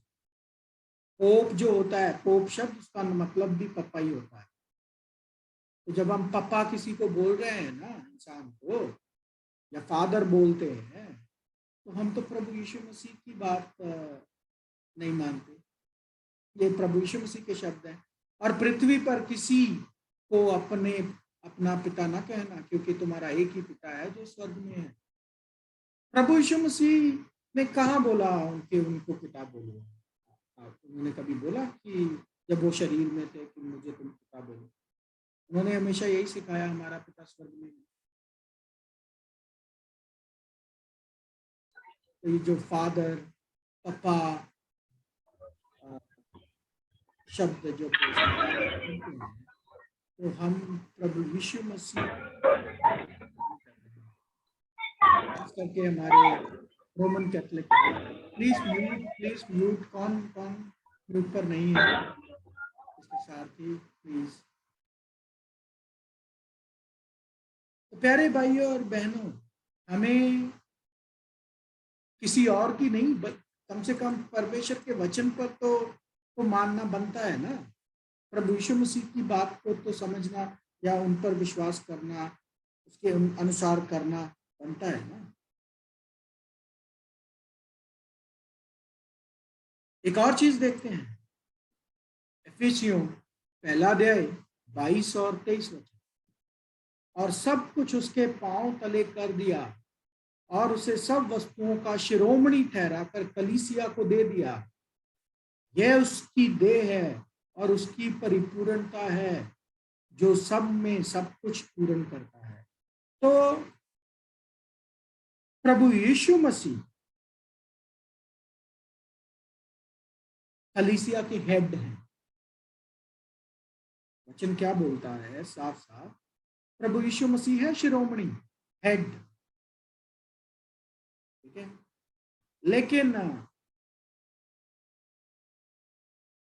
पोप जो होता है, पोप शब्द उसका मतलब भी पप्पा ही होता है। तो जब हम पप्पा किसी को बोल रहे हैं ना, इंसान को, या फादर बोलते हैं, तो हम तो प्रभु यीशु मसीह की बात नहीं मानते। ये प्रभु यीशु मसीह के शब्द हैं। और पृथ्वी पर किसी को अपना पिता ना कहना, क्योंकि तुम्हारा एक ही पिता है जो स्वर्ग में है। प्रभु यीशु मसीह ने कहाँ बोला उनको पिता बोलो? उन्होंने कभी बोला कि जब वो शरीर में थे कि मुझे तुम पिता बोलो? उन्होंने हमेशा यही सिखाया, हमारा पिता स्वर्ग में है। तो ये जो फादर, पापा शब्द जो तो हम प्रभु यीशु मसीह करके हमारे रोमन कैथोलिक, प्लीज म्यूट। कौन म्यूट पर नहीं है? इसके सारथी प्लीज। तो प्यारे भाइयों और बहनों, हमें किसी और की नहीं, कम से कम परमेश्वर के वचन पर तो मानना बनता है ना। प्रभु यीशु मसीह की बात को तो समझना या उन पर विश्वास करना, उसके अनुसार करना बनता है ना। एक और चीज देखते हैं, एफिसियों पहला अध्याय 22 और 23 वचन। और सब कुछ उसके पांव तले कर दिया और उसे सब वस्तुओं का शिरोमणि ठहरा कर कलीसिया को दे दिया। यह उसकी देह है और उसकी परिपूर्णता है, जो सब में सब कुछ पूर्ण करता है। तो प्रभु यीशु मसीह कलीसिया के हेड हैं। वचन क्या बोलता है साफ साफ? प्रभु यीशु मसीह है शिरोमणि, हेड, ठीक है। लेकिन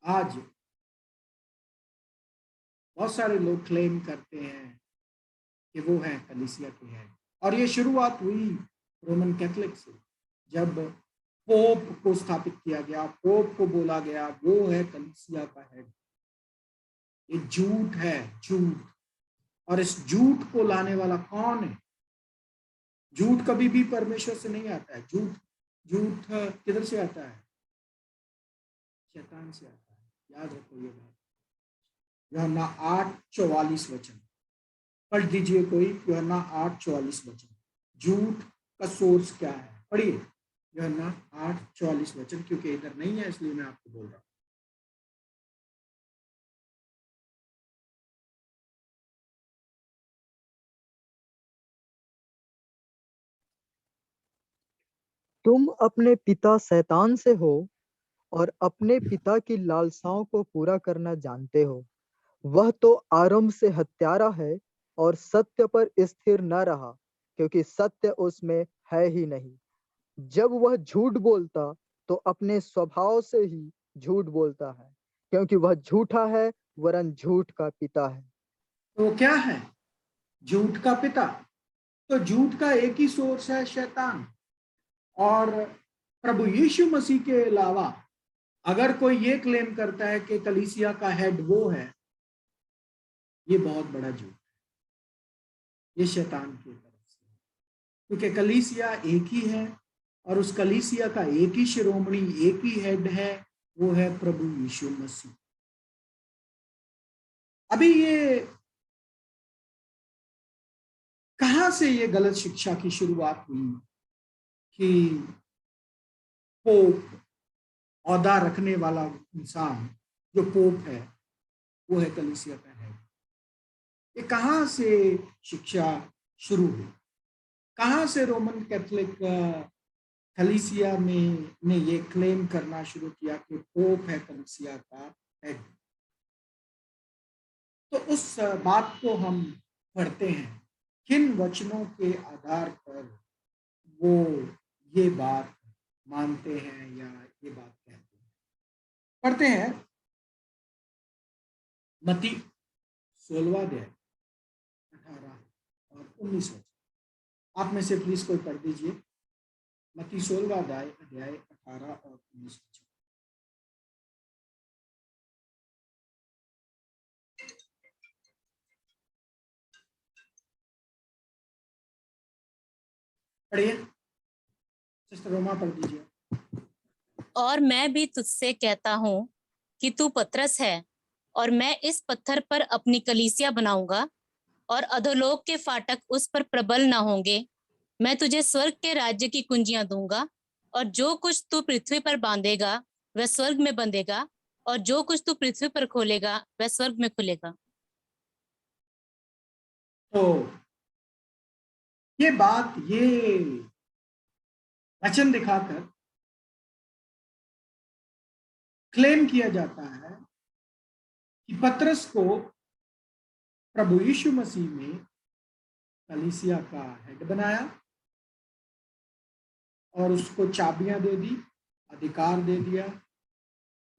आज बहुत सारे लोग क्लेम करते हैं कि वो है कलीसिया के हेड। और ये शुरुआत हुई रोमन कैथोलिक से, जब पोप को स्थापित किया गया, पोप को बोला गया वो है कलीसिया का हेड। ये झूठ है, झूठ। और इस झूठ को लाने वाला कौन है? झूठ कभी भी परमेश्वर से नहीं आता है। झूठ किधर से आता है? शैतान से आता है। याद रखो ये बात। यूहन्ना 8:44 वचन पढ़ दीजिए कोई। यूहन्ना 8:44 वचन, झूठ का सोर्स क्या है? पढ़िए यूहन्ना 8:44 वचन, क्योंकि इधर नहीं है इसलिए मैं आपको बोल रहा हूँ। तुम अपने पिता शैतान से हो और अपने पिता की लालसाओं को पूरा करना जानते हो। वह तो आरंभ से हत्यारा है और सत्य पर स्थिर न रहा, क्योंकि सत्य उसमें है ही नहीं। जब वह झूठ बोलता तो अपने स्वभाव से ही झूठ बोलता है, क्योंकि वह झूठा है वरन झूठ का पिता है। तो क्या है? झूठ का पिता। तो झूठ का एक ही सोर्स है, शैतान। और प्रभु यीशु मसीह के अलावा अगर कोई ये क्लेम करता है कि कलीसिया का हेड वो है, ये बहुत बड़ा झूठ है। ये शैतान की तरफ से, क्योंकि कलीसिया एक ही है और उस कलीसिया का एक ही शिरोमणि, एक ही हेड है, वो है प्रभु यीशु मसीह। अभी ये कहां से ये गलत शिक्षा की शुरुआत हुई कि पोप, औहदा रखने वाला इंसान जो पोप है वो है कलीसिया का हेड? ये कहां से शिक्षा शुरू हुई? कहां से रोमन कैथोलिक कलीसिया में ने ये क्लेम करना शुरू किया कि पोप है कलीसिया का हेड? तो उस बात को हम पढ़ते हैं, किन वचनों के आधार पर वो ये बात मानते हैं या ये बात कहते हैं। पढ़ते हैं मत्ती 16 अध्याय 18 और 19 वचन। आप में से प्लीज कोई पढ़ दीजिए मत्ती 16 अध्याय 18 और 19 वचन। पढ़िए सिस्टर रोमा, पढ़ दीजिए। और मैं भी तुझसे कहता हूँ कि तू पतरस है, और मैं इस पत्थर पर अपनी कलीसिया बनाऊंगा, और अधोलोक के फाटक उस पर प्रबल ना होंगे। मैं तुझे स्वर्ग के राज्य की कुंजियां दूंगा, और जो कुछ तू पृथ्वी पर बांधेगा वह स्वर्ग में बंधेगा, और जो कुछ तू पृथ्वी पर खोलेगा वह स्वर्ग में खुलेगा। तो ये बात, ये वचन दिखाकर क्लेम किया जाता है कि पतरस को प्रभु यीशु मसीह ने कलीसिया का हेड बनाया और उसको चाबियां दे दी, अधिकार दे दिया।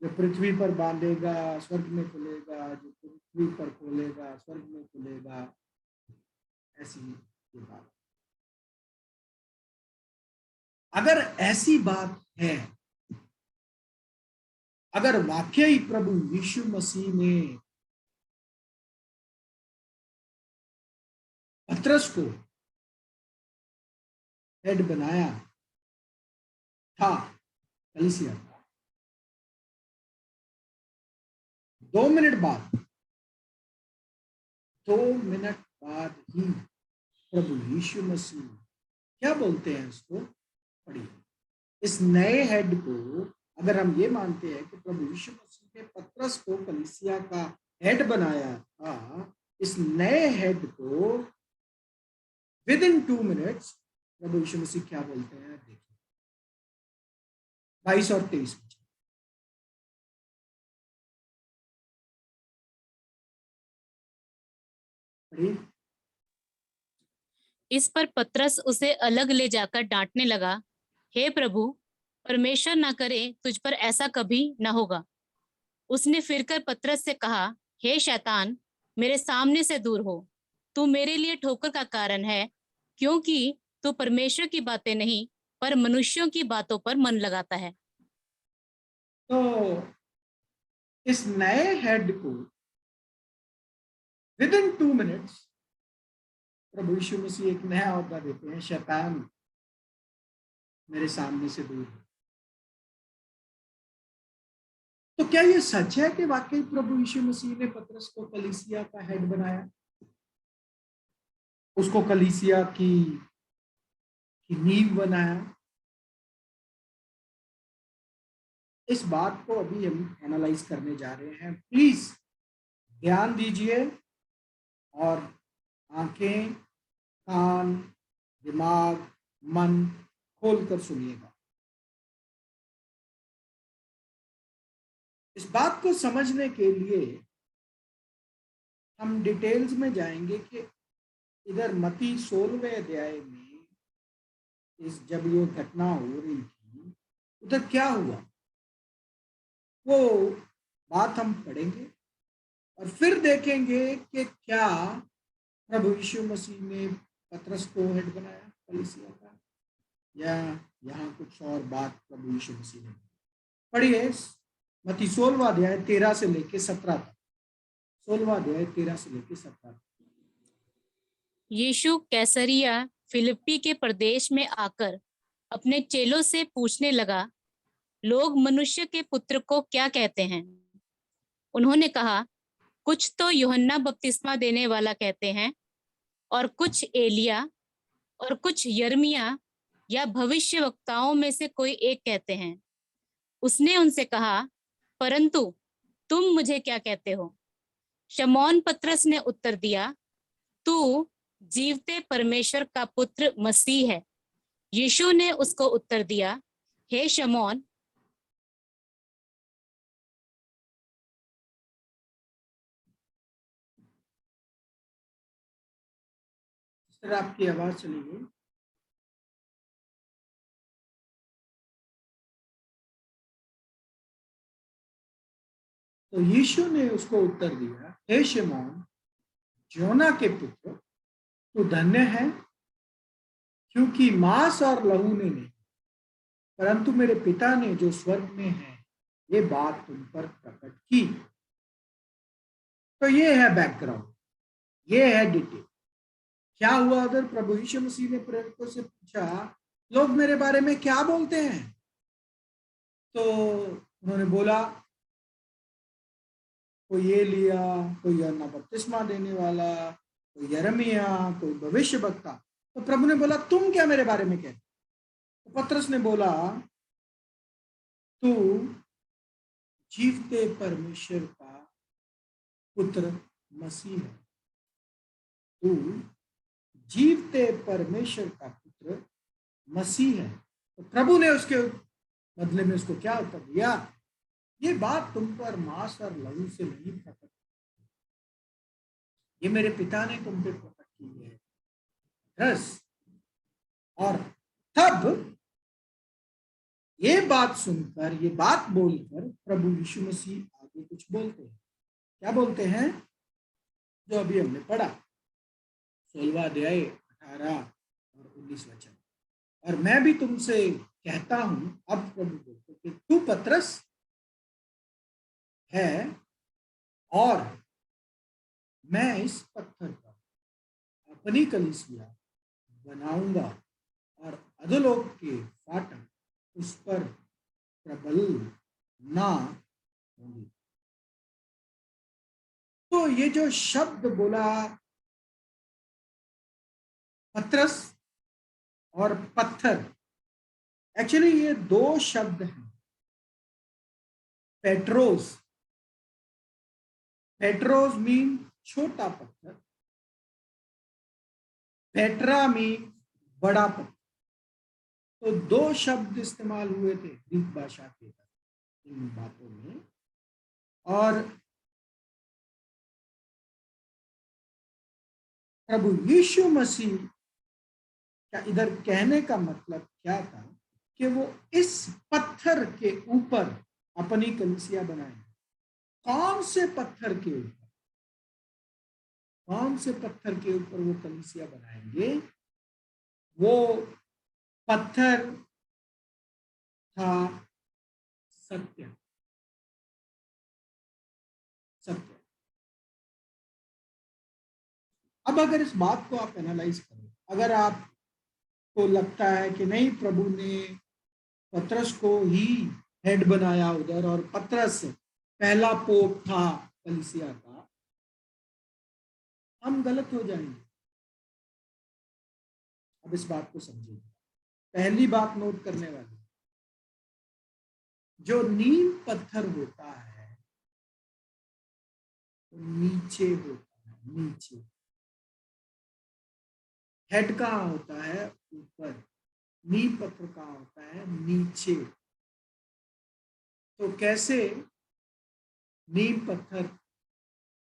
जो पृथ्वी पर बांधेगा स्वर्ग में खुलेगा, जो पृथ्वी पर खोलेगा स्वर्ग में खुलेगा। ऐसी ये बात, अगर ऐसी बात है, अगर वाकई प्रभु यीशु मसीह ने पतरस को हेड बनाया था कलीसिया का, 2 मिनट बाद 2 मिनट बाद ही प्रभु यीशु मसीह क्या बोलते हैं उसको, पढ़िए। इस नए हेड को, अगर हम ये मानते हैं कि प्रभु यीशु मसीह ने पतरस को कलीसिया का हेड बनाया था, इस नए हेड को विद इन 2 मिनट्स प्रभु यीशु मसीह क्या बोलते हैं, देखिए 22 और 23 में। पढ़िए। इस पर पतरस उसे अलग ले जाकर डांटने लगा, हे प्रभु, परमेश्वर ना करे तुझ पर ऐसा कभी ना होगा। उसने फिरकर पतरस से कहा, हे शैतान, मेरे सामने से दूर हो, तू मेरे लिए ठोकर का कारण है, क्योंकि तू परमेश्वर की बातें नहीं पर मनुष्यों की बातों पर मन लगाता है। तो इस नए हेड को विद इन 2 मिनट्स प्रभु यीशु मसीह एक नया औहदा देते हैं, शैतान मेरे सामने से दूर है। तो क्या ये सच है कि वाकई प्रभु यीशु मसीह ने पतरस को कलीसिया का हेड बनाया, उसको कलीसिया की नींव बनाया? इस बात को अभी हम एनालाइज करने जा रहे हैं। प्लीज ध्यान दीजिए और आंखें, कान, दिमाग, मन खोलकर सुनिएगा। इस बात को समझने के लिए हम डिटेल्स में जाएंगे कि इधर मत्ती 16वें अध्याय में जब ये घटना हो रही थी, उधर क्या हुआ, वो बात हम पढ़ेंगे और फिर देखेंगे कि क्या प्रभु यीशु मसीह ने पतरस को हेड बनाया कलीसिया का, या यहाँ कुछ और बात प्रभु यीशु मसीह ने। पढ़िए मत्ती 16वां अध्याय 13 से लेके 17 तक। 16वां अध्याय 13 से लेके 17 तक। यीशु कैसरिया फिलिप्पी के प्रदेश में आकर अपने चेलों से पूछने लगा, लोग मनुष्य के पुत्र को क्या कहते हैं? उन्होंने कहा, कुछ तो यूहन्ना बपतिस्मा देने वाला कहते हैं, और कुछ एलिया, और कुछ यर्मिया या भविष्यवक्ताओं में से कोई एक कहते हैं। उसने उनसे कहा, परंतु तुम मुझे क्या कहते हो? शमौन पतरस ने उत्तर दिया, तू जीवते परमेश्वर का पुत्र मसीह है। यीशु ने उसको उत्तर दिया, हे शमौन, सर आपकी आवाज चली गई। तो यीशु ने उसको उत्तर दिया, हे शमौन, योना के पुत्र, तू धन्य है, क्योंकि मांस और लहू ने नहीं, परंतु मेरे पिता ने जो स्वर्ग में है ये बात तुम पर प्रकट की। तो ये है बैकग्राउंड, ये है डिटेल। क्या हुआ उधर? प्रभु यीशु मसीह ने प्रेरितों से पूछा, लोग मेरे बारे में क्या बोलते हैं? तो उन्होंने बोला, कोई एलिया, कोई यूहन्ना बपतिस्मा देने वाला, कोई यिर्मयाह, कोई भविष्यवक्ता। तो प्रभु ने बोला, तुम क्या मेरे बारे में कहते? तो पतरस ने बोला, तू जीवते परमेश्वर का पुत्र मसीह है। तू जीवते परमेश्वर का पुत्र मसीह है। तो प्रभु ने उसके बदले में उसको क्या उत्तर दिया? ये बात तुम पर मांस और लहू से नहीं प्रकट, ये मेरे पिता ने तुम पे प्रकट की है। रस और तब ये बात सुनकर, ये बात बोलकर प्रभु यीशु मसीह आगे कुछ बोलते हैं। क्या बोलते हैं? जो अभी हमने पढ़ा, 16वां अध्याय 18 और 19 वचन। और मैं भी तुमसे कहता हूं, अब प्रभु बोलते कि तू पतरस है और मैं इस पत्थर पर अपनी कलीसिया बनाऊंगा और अधोलोक के फाटक उस पर प्रबल ना होंगे। तो ये जो शब्द बोला पतरस और पत्थर, एक्चुअली ये दो शब्द हैं। पेट्रोस, पेट्रोस मीन छोटा पत्थर, पेट्रा मीन बड़ा पत्थर। तो दो शब्द इस्तेमाल हुए थे ग्रीक भाषा के इन बातों में। और प्रभु यीशु मसीह का इधर कहने का मतलब क्या था कि वो इस पत्थर के ऊपर अपनी कलीसिया बनाएंगे। कौन से पत्थर के ऊपर? कौन से पत्थर के ऊपर वो कलीसिया बनाएंगे? वो पत्थर था सत्य। सत्य। अब अगर इस बात को आप एनालाइज करें, अगर आपको लगता है कि नहीं, प्रभु ने पतरस को ही हेड बनाया उधर और पतरस पहला पोप था कलीसिया का, हम गलत हो जाएंगे। अब इस बात को समझिए। पहली बात नोट करने वाली, जो नींव पत्थर होता है तो नीचे होता है, नीचे। हेड कहाँ होता है? ऊपर। नींव पत्थर कहाँ होता है? नीचे। तो कैसे नींव पत्थर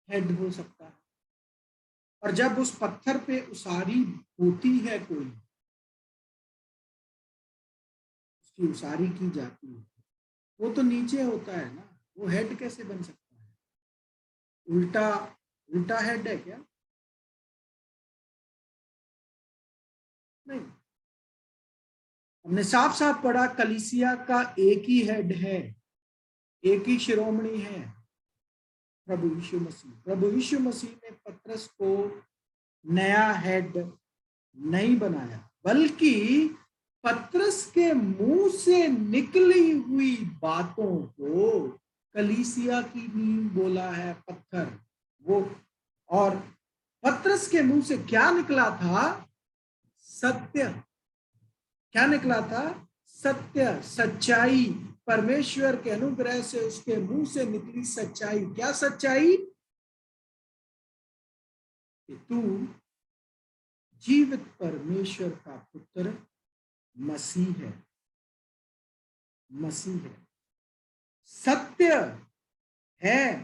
हेड हो सकता है? और जब उस पत्थर पे उसारी होती है, कोई उसकी उसारी की जाती है, वो तो नीचे होता है ना, वो हेड कैसे बन सकता है? उल्टा उल्टा हेड है क्या? नहीं। हमने साफ साफ पढ़ा, कलीसिया का एक ही हेड है, एक ही शिरोमणि है, प्रभु यीशु मसीह। प्रभु यीशु मसीह ने पतरस को नया हेड नहीं बनाया, बल्कि पतरस के मुंह से निकली हुई बातों को कलीसिया की नींव बोला है, पत्थर वो। और पतरस के मुंह से क्या निकला था? सत्य। क्या निकला था? सत्य, सच्चाई। परमेश्वर के अनुग्रह से उसके मुंह से निकली सच्चाई। क्या सच्चाई? कि तू जीवित परमेश्वर का पुत्र मसीह है। मसीह है। सत्य है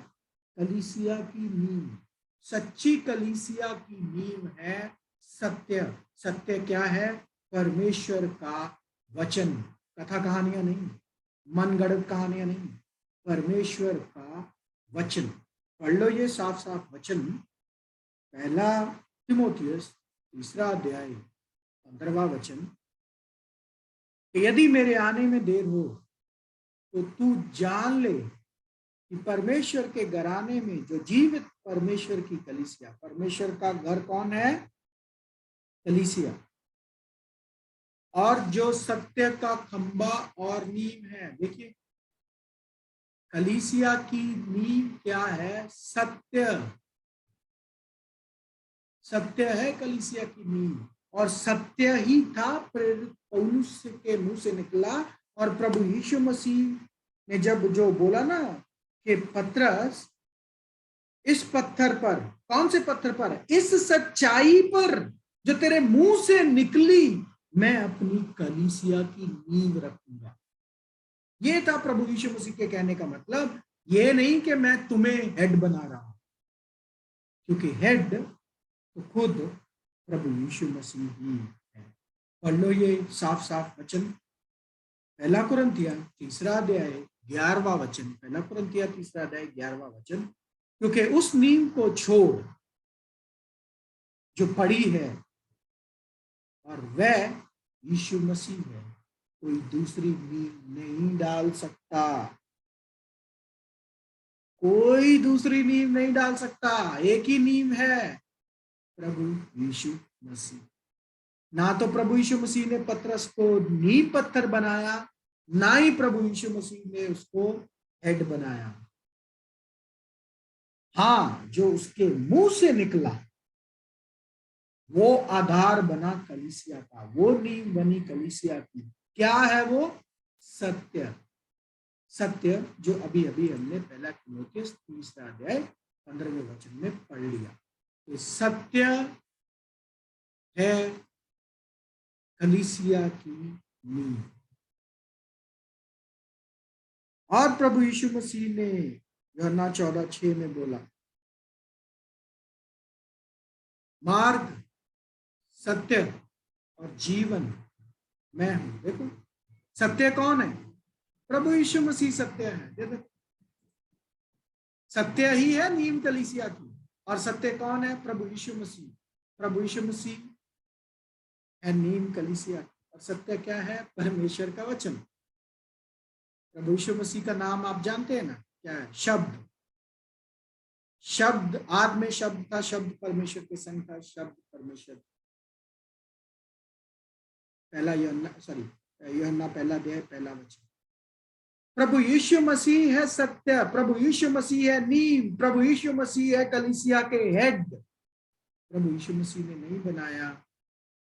कलीसिया की नींव। सच्ची कलीसिया की नींव है सत्य। सत्य क्या है? परमेश्वर का वचन। कथा कहानियां नहीं, मनगढ़ंत कहानियां नहीं, परमेश्वर का वचन। पढ़ लो ये साफ साफ वचन, पहला तिमोथियस 3 अध्याय 15वां वचन। यदि मेरे आने में देर हो तो तू जान ले कि परमेश्वर के घराने में जो जीवित परमेश्वर की कलीसिया, परमेश्वर का घर कौन है? कलीसिया, और जो सत्य का खंबा और नींव है। देखिए, कलीसिया की नींव क्या है? सत्य। सत्य है कलीसिया की नींव, और सत्य ही था प्रेरित पौलुस के मुंह से निकला। और प्रभु यीशु मसीह ने जब जो बोला ना कि पतरस, इस पत्थर पर, कौन से पत्थर पर? इस सच्चाई पर जो तेरे मुंह से निकली, मैं अपनी कलीसिया की नींव रखूंगा। ये था प्रभु यीशु मसीह के कहने का मतलब। ये नहीं कि मैं तुम्हें हेड बना रहा हूं, क्योंकि हेड तो खुद प्रभु यीशु मसीह ही है। पढ़ लो ये साफ साफ वचन, पहला कुरिन्थिया 3 अध्याय 11वां वचन। पहला कुरिन्थिया 3 अध्याय 11वां वचन। क्योंकि उस नींव को छोड़ जो पड़ी है, और वह यीशु मसीह है, कोई दूसरी नींव नहीं डाल सकता। कोई दूसरी नींव नहीं डाल सकता। एक ही नींव है, प्रभु यीशु मसीह। ना तो प्रभु यीशु मसीह ने पतरस को नींव पत्थर बनाया, ना ही प्रभु यीशु मसीह ने उसको हेड बनाया। हाँ, जो उसके मुंह से निकला वो आधार बना कलीसिया का, वो नींव बनी कलीसिया की। क्या है वो? सत्य। सत्य जो अभी अभी हमने पहला तीमुथियुस 3 अध्याय 15वें वचन में पढ़ लिया। तो सत्य है कलीसिया की नींव। और प्रभु यीशु मसीह ने यूहन्ना 14:6 में बोला, मार्ग, सत्य और जीवन मैं हूं। देखो, सत्य कौन है? प्रभु यीशु मसीह सत्य है। देखो, सत्य ही है नींव कलीसिया की। और सत्य कौन है? प्रभु यीशु मसीह। प्रभु यीशु मसीह है नींव कलीसिया। और सत्य क्या है? परमेश्वर का वचन। प्रभु यीशु मसीह का नाम आप जानते हैं ना, क्या है? शब्द। शब्द, आदि में शब्द था, शब्द परमेश्वर के संग था, शब्द परमेश्वर। पहला यूहन्ना पहला अध्याय पहला वचन। प्रभु यीशु मसीह है सत्य, प्रभु यीशु मसीह है नींव, प्रभु यीशु मसीह है कलीसिया के हेड। प्रभु यीशु मसीह ने नहीं बनाया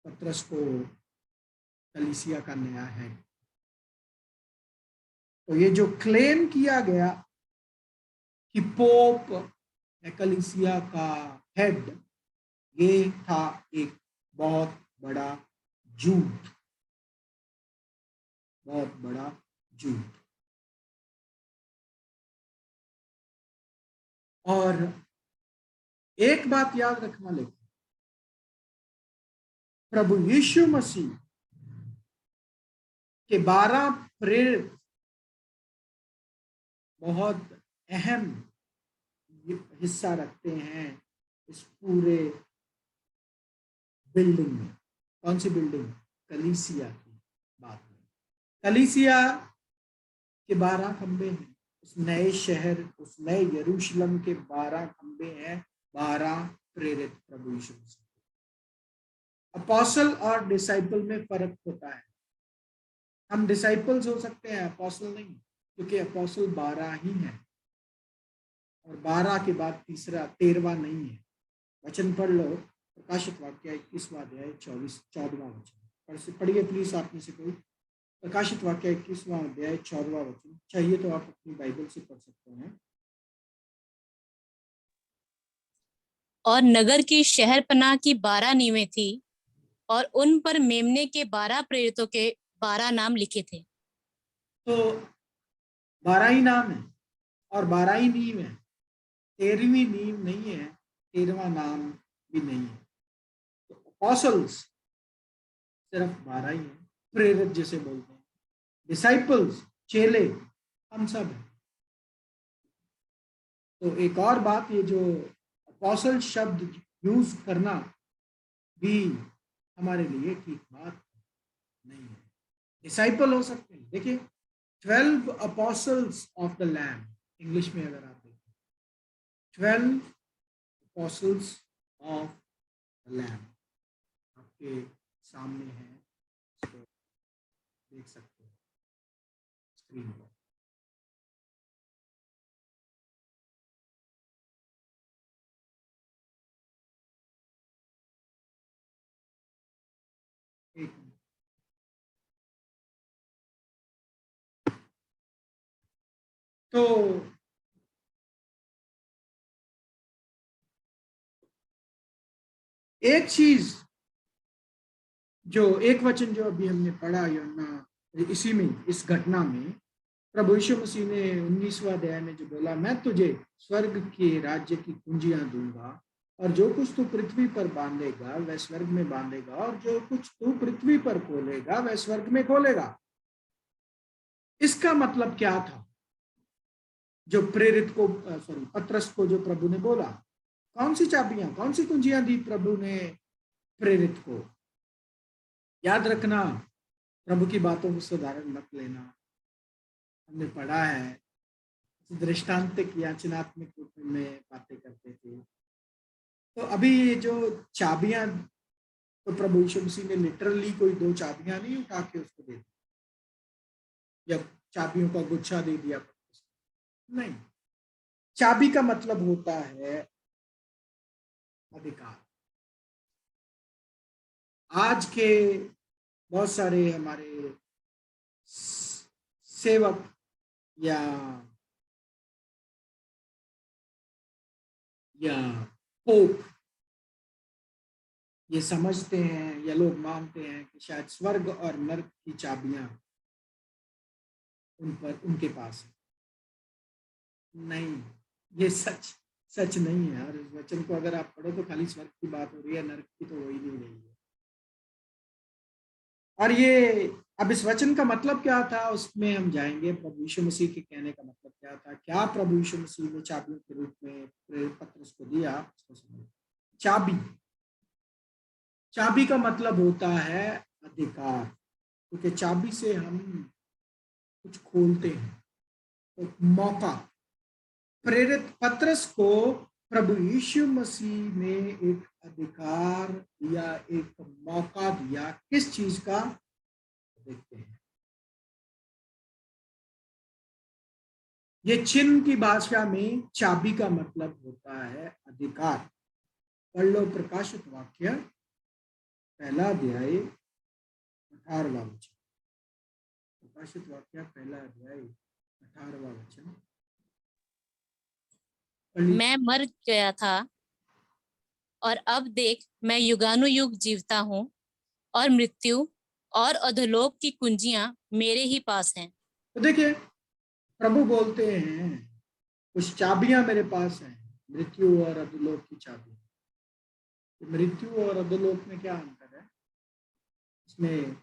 पतरस को कलीसिया का नया हेड। तो ये जो क्लेम किया गया कि पोप है कलीसिया का हेड, ये था एक बहुत बड़ा झूठ, बहुत बड़ा झूठ। और एक बात याद रखना, लेकिन प्रभु यीशु मसीह के 12 प्रेरित बहुत अहम हिस्सा रखते हैं इस पूरे बिल्डिंग में। कौन सी बिल्डिंग? कलीसिया की बात में। कलीसिया के 12 खंबे हैं। उस नए शहर, उस नए यरूशलेम के 12 खंबे हैं, 12 प्रेरित प्रभु यीशु मसीह। अपोस्टल और डिसाइपल में फर्क होता है। हम डिसाइपल्स हो सकते हैं, अपोस्टल नहीं, क्योंकि अपोस्टल 12 ही हैं, और 12 के बाद 13वां नहीं है। वचन पढ़ लो, प्रकाशित वाक्य 21वां अध्याय 14वां वचन। पढ़िए प्लीज, आप में से कोई। प्रकाशित वाक्य 21वां अध्याय 14वां वचन। चाहिए तो आप अपनी बाइबल से पढ़ सकते हैं। और नगर की शहरपनाह की 12 नींवें थी, और उन पर मेमने के 12 प्रेरितों के 12 नाम लिखे थे। तो 12 ही नाम है और 12 ही नींव है। 13वीं नींव नहीं है, 13वां नाम भी नहीं है। तो अपोस्टल्स सिर्फ 12 ही है, प्रेरित जिसे बोलते हैं। डिसाइपल्स, चेले, हम सब हैं। तो एक और बात, ये जो अपोस्टल शब्द यूज करना भी हमारे लिए ठीक बात नहीं है। डिसाइपल हो सकते हैं। देखिए, 12 apostles of the Lamb, English में अगर आप देखें, 12 apostles of the Lamb, आप आपके सामने है, इसको देख सकते हो स्क्रीन पर। एक मिनट। तो एक चीज जो एक वचन जो अभी हमने पढ़ा यूहन्ना इसी में, इस घटना में प्रभु यीशु मसीह ने 19वां अध्याय में जो बोला, मैं तुझे स्वर्ग के राज्य की कुंजियां दूंगा, और जो कुछ तू पृथ्वी पर बांधेगा वह स्वर्ग में बांधेगा, और जो कुछ तू पृथ्वी पर खोलेगा वह स्वर्ग में खोलेगा। इसका मतलब क्या था जो प्रेरित को पतरस को जो प्रभु ने बोला? कौन सी चाबियां, कौन सी कुंजियां दी प्रभु ने प्रेरित को? याद रखना, प्रभु की बातों को साधारण मत लेना। हमने पढ़ा है दृष्टांतिक याचनात्मक रूप में बातें करते थे। तो अभी ये जो चाबियां, तो प्रभु यीशु मसीह ने लिटरली कोई 2 चाबियां नहीं उठा के उसको दे दी या चाबियों का गुच्छा दे दिया, नहीं। चाबी का मतलब होता है अधिकार। आज के बहुत सारे हमारे सेवक या पोप ये समझते हैं या लोग मानते हैं कि शायद स्वर्ग और नरक की चाबियां उनके पास है। नहीं, ये सच नहीं है। और इस वचन को अगर आप पढ़ो तो खाली स्वर्ग की बात हो रही है, नरक की तो हो ही नहीं रही है। और ये अब इस वचन का मतलब क्या था उसमें हम जाएंगे। प्रभु यीशु मसीह के कहने का मतलब क्या था? क्या प्रभु यीशु मसीह ने चाबियों के रूप में पतरस को दिया? चाबी का मतलब होता है अधिकार, क्योंकि चाबी से हम कुछ खोलते हैं। तो मौका, प्रेरित पतरस को प्रभु यीशु मसीह ने एक अधिकार दिया, एक मौका दिया। किस चीज का? देखते हैं। ये चिन्ह की भाषा में चाबी का मतलब होता है अधिकार। पढ़ लो प्रकाशित वाक्य 1 अध्याय 18वां वचन। प्रकाशित वाक्य 1 अध्याय 18वां वचन। मैं मर गया था और अब देख मैं युगानुयुग जीवता हूँ, और मृत्यु और अधोलोक की कुंजियां मेरे ही पास हैं। तो देखिए, प्रभु बोलते हैं कुछ चाबियां मेरे पास हैं, मृत्यु और अधोलोक की चाबी। मृत्यु और अधोलोक में क्या अंतर है? इसमें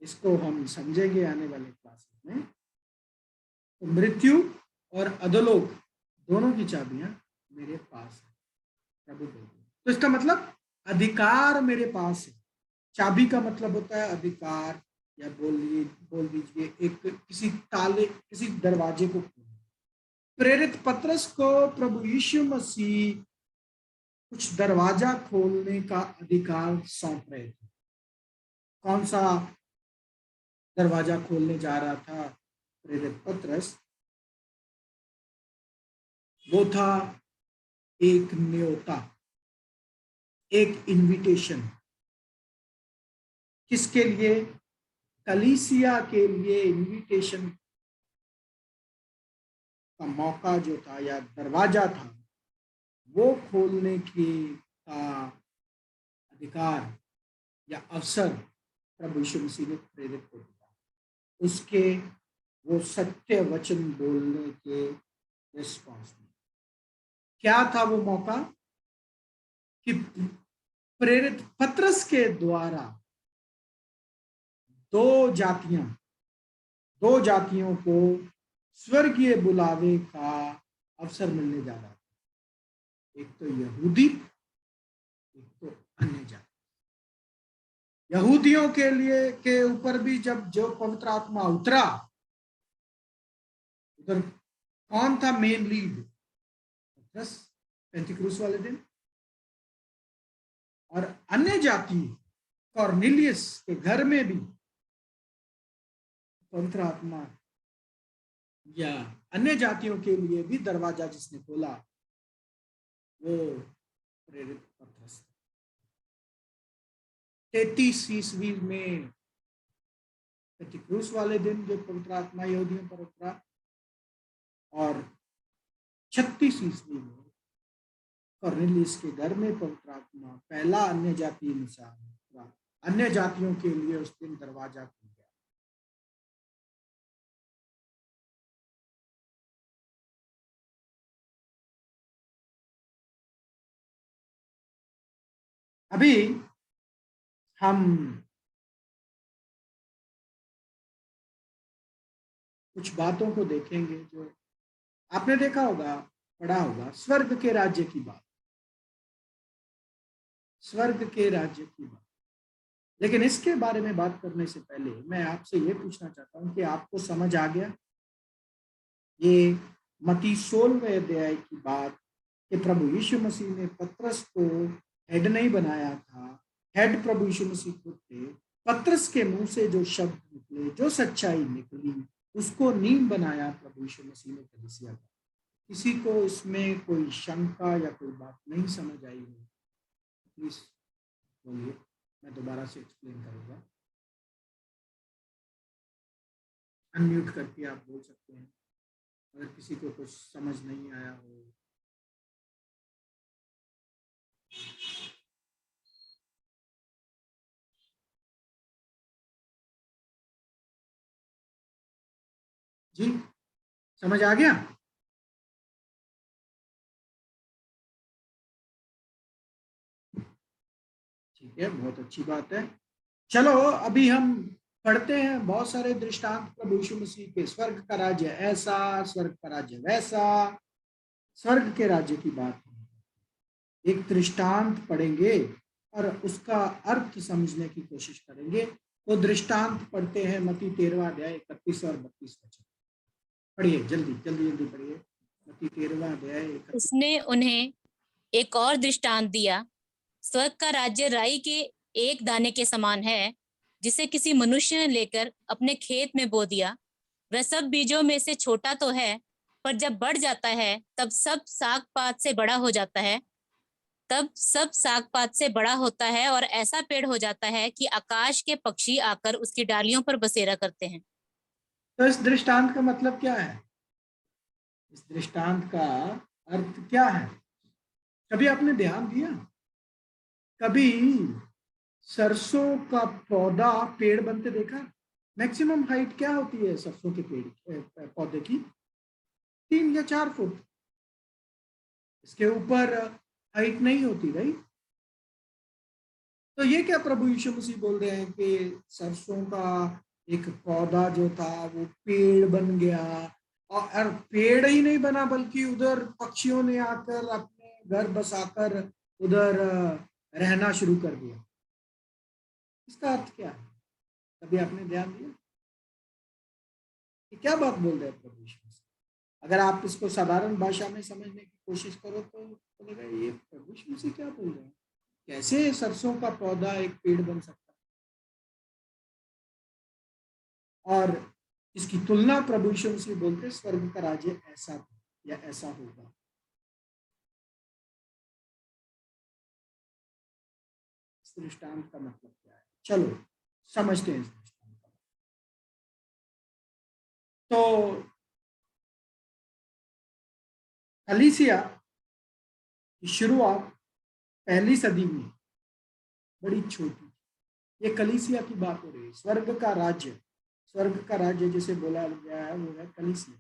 इसको हम समझेंगे आने वाले क्लासेस में। तो मृत्यु और अधोलोक दोनों की चाबियां मेरे पास है, प्रभु बोलते हैं। तो इसका मतलब अधिकार मेरे पास है। चाबी का मतलब होता है अधिकार, या बोल दीजिए एक किसी ताले, किसी दरवाजे को खोलना। प्रेरित पतरस को प्रभु यीशु मसीह कुछ दरवाजा खोलने का अधिकार सौंप रहे थे। कौन सा दरवाजा खोलने जा रहा था प्रेरित पतरस? वो था एक न्योता, एक इनविटेशन। किसके लिए? कलीसिया के लिए इनविटेशन का मौका जो था या दरवाजा था, वो खोलने का अधिकार या अवसर प्रभु यीशु मसीह ने प्रेरित को दिया। उसके वो सत्य वचन बोलने के रिस्पॉन्स में क्या था वो मौका? कि प्रेरित पतरस के द्वारा दो जातियों को स्वर्गीय बुलावे का अवसर मिलने जा रहा था। एक तो यहूदी, एक तो अन्य जाति। यहूदियों के लिए के ऊपर भी जब जो पवित्र आत्मा उतरा, उधर कौन था मेन लीड? पेंटिक्रूस वाले दिन। और अन्य जाति कॉर्नेलियस के घर में भी पवित्र आत्मा या अन्य जातियों के लिए भी दरवाजा जिसने खोला वो प्रेरित पतरस। 33 ईस्वी में पेंटिकुलस वाले दिन जो पवित्र आत्मा यहूदियों पर उतरा, और 36 ईस्वी में कॉर्नेलियस के घर में पवित्र आत्मा पहला अन्य जातीय इंसान उतरा। अन्य जातियों के लिए उस दिन दरवाजा खुल गया। अभी हम कुछ बातों को देखेंगे जो आपने देखा होगा, पढ़ा होगा, स्वर्ग के राज्य की बात, स्वर्ग के राज्य की बात। लेकिन इसके बारे में बात करने से पहले मैं आपसे ये पूछना चाहता हूं कि आपको समझ आ गया ये मत्ती 16वें अध्याय की बात कि प्रभु यीशु मसीह ने पतरस को हेड नहीं बनाया था, हेड प्रभु यीशु मसीह खुद थे। पतरस के मुंह से जो शब्द निकले, जो सच्चाई निकली, उसको नींव बनाया प्रभु यीशु मसीह ने कलीसिया का। किसी को इसमें कोई शंका या कोई बात नहीं समझ आई हो, प्लीज बोलिए, मैं दोबारा से एक्सप्लेन करूंगा। अनम्यूट करके आप बोल सकते हैं अगर किसी को कुछ समझ नहीं आया हो। जी, समझ आ गया? ठीक है, बहुत अच्छी बात है। चलो अभी हम पढ़ते हैं बहुत सारे दृष्टांत प्रभु यीशु मसीह के। स्वर्ग का राज्य ऐसा, स्वर्ग का राज्य वैसा, स्वर्ग के राज्य की बात है। एक दृष्टांत पढ़ेंगे और उसका अर्थ समझने की कोशिश करेंगे। तो दृष्टांत पढ़ते हैं मत्ती 13वां अध्याय 31 और 32 वचन। पढ़िए, जल्दी जल्दी जल्दी पढ़िए। मत्ती 13वां अध्याय 31। उसने उन्हें एक और दृष्टांत दिया, स्वर्ग का राज्य राई के एक दाने के समान है, जिसे किसी मनुष्य ने लेकर अपने खेत में बो दिया। वह सब बीजों में से छोटा तो है, पर जब बढ़ जाता है तब सब साग पात से बड़ा हो जाता है। तब सब साग पात से बड़ा होता है और ऐसा पेड़ हो जाता है कि आकाश के पक्षी आकर उसकी डालियों पर बसेरा करते हैं। तो इस दृष्टांत का मतलब क्या है? इस दृष्टांत का अर्थ क्या है? कभी आपने ध्यान दिया, कभी सरसों का पौधा पेड़ बनते देखा? मैक्सिमम हाइट क्या होती है सरसों के पेड़ पौधे की? 3 या 4 फुट। इसके ऊपर हाइट नहीं होती, राइट? तो ये क्या प्रभु यीशु मसीह बोल रहे हैं कि सरसों का एक पौधा जो था वो पेड़ बन गया, और पेड़ ही नहीं बना बल्कि उधर पक्षियों ने आकर अपने घर बसाकर उधर रहना शुरू कर दिया। इसका अर्थ क्या है? कभी आपने ध्यान दिया कि क्या बात बोल रहे हैं प्रभु यीशु मसीह? अगर आप इसको साधारण भाषा में समझने की कोशिश करो तो बोलेगा ये प्रभु यीशु मसीह क्या बोल रहे हैं, कैसे सरसों का पौधा एक पेड़ बन सकता है? और इसकी तुलना प्रभु यीशु मसीह बोलते स्वर्ग का राज्य ऐसा था या ऐसा होगा। इस दृष्टांत का मतलब क्या है? चलो समझते हैं इस दृष्टांत का। तो कलीसिया की शुरुआत पहली सदी में बड़ी छोटी, ये कलीसिया की बात हो रही है। स्वर्ग का राज्य, स्वर्ग का राज्य जिसे बोला गया है वो है कलीसिया।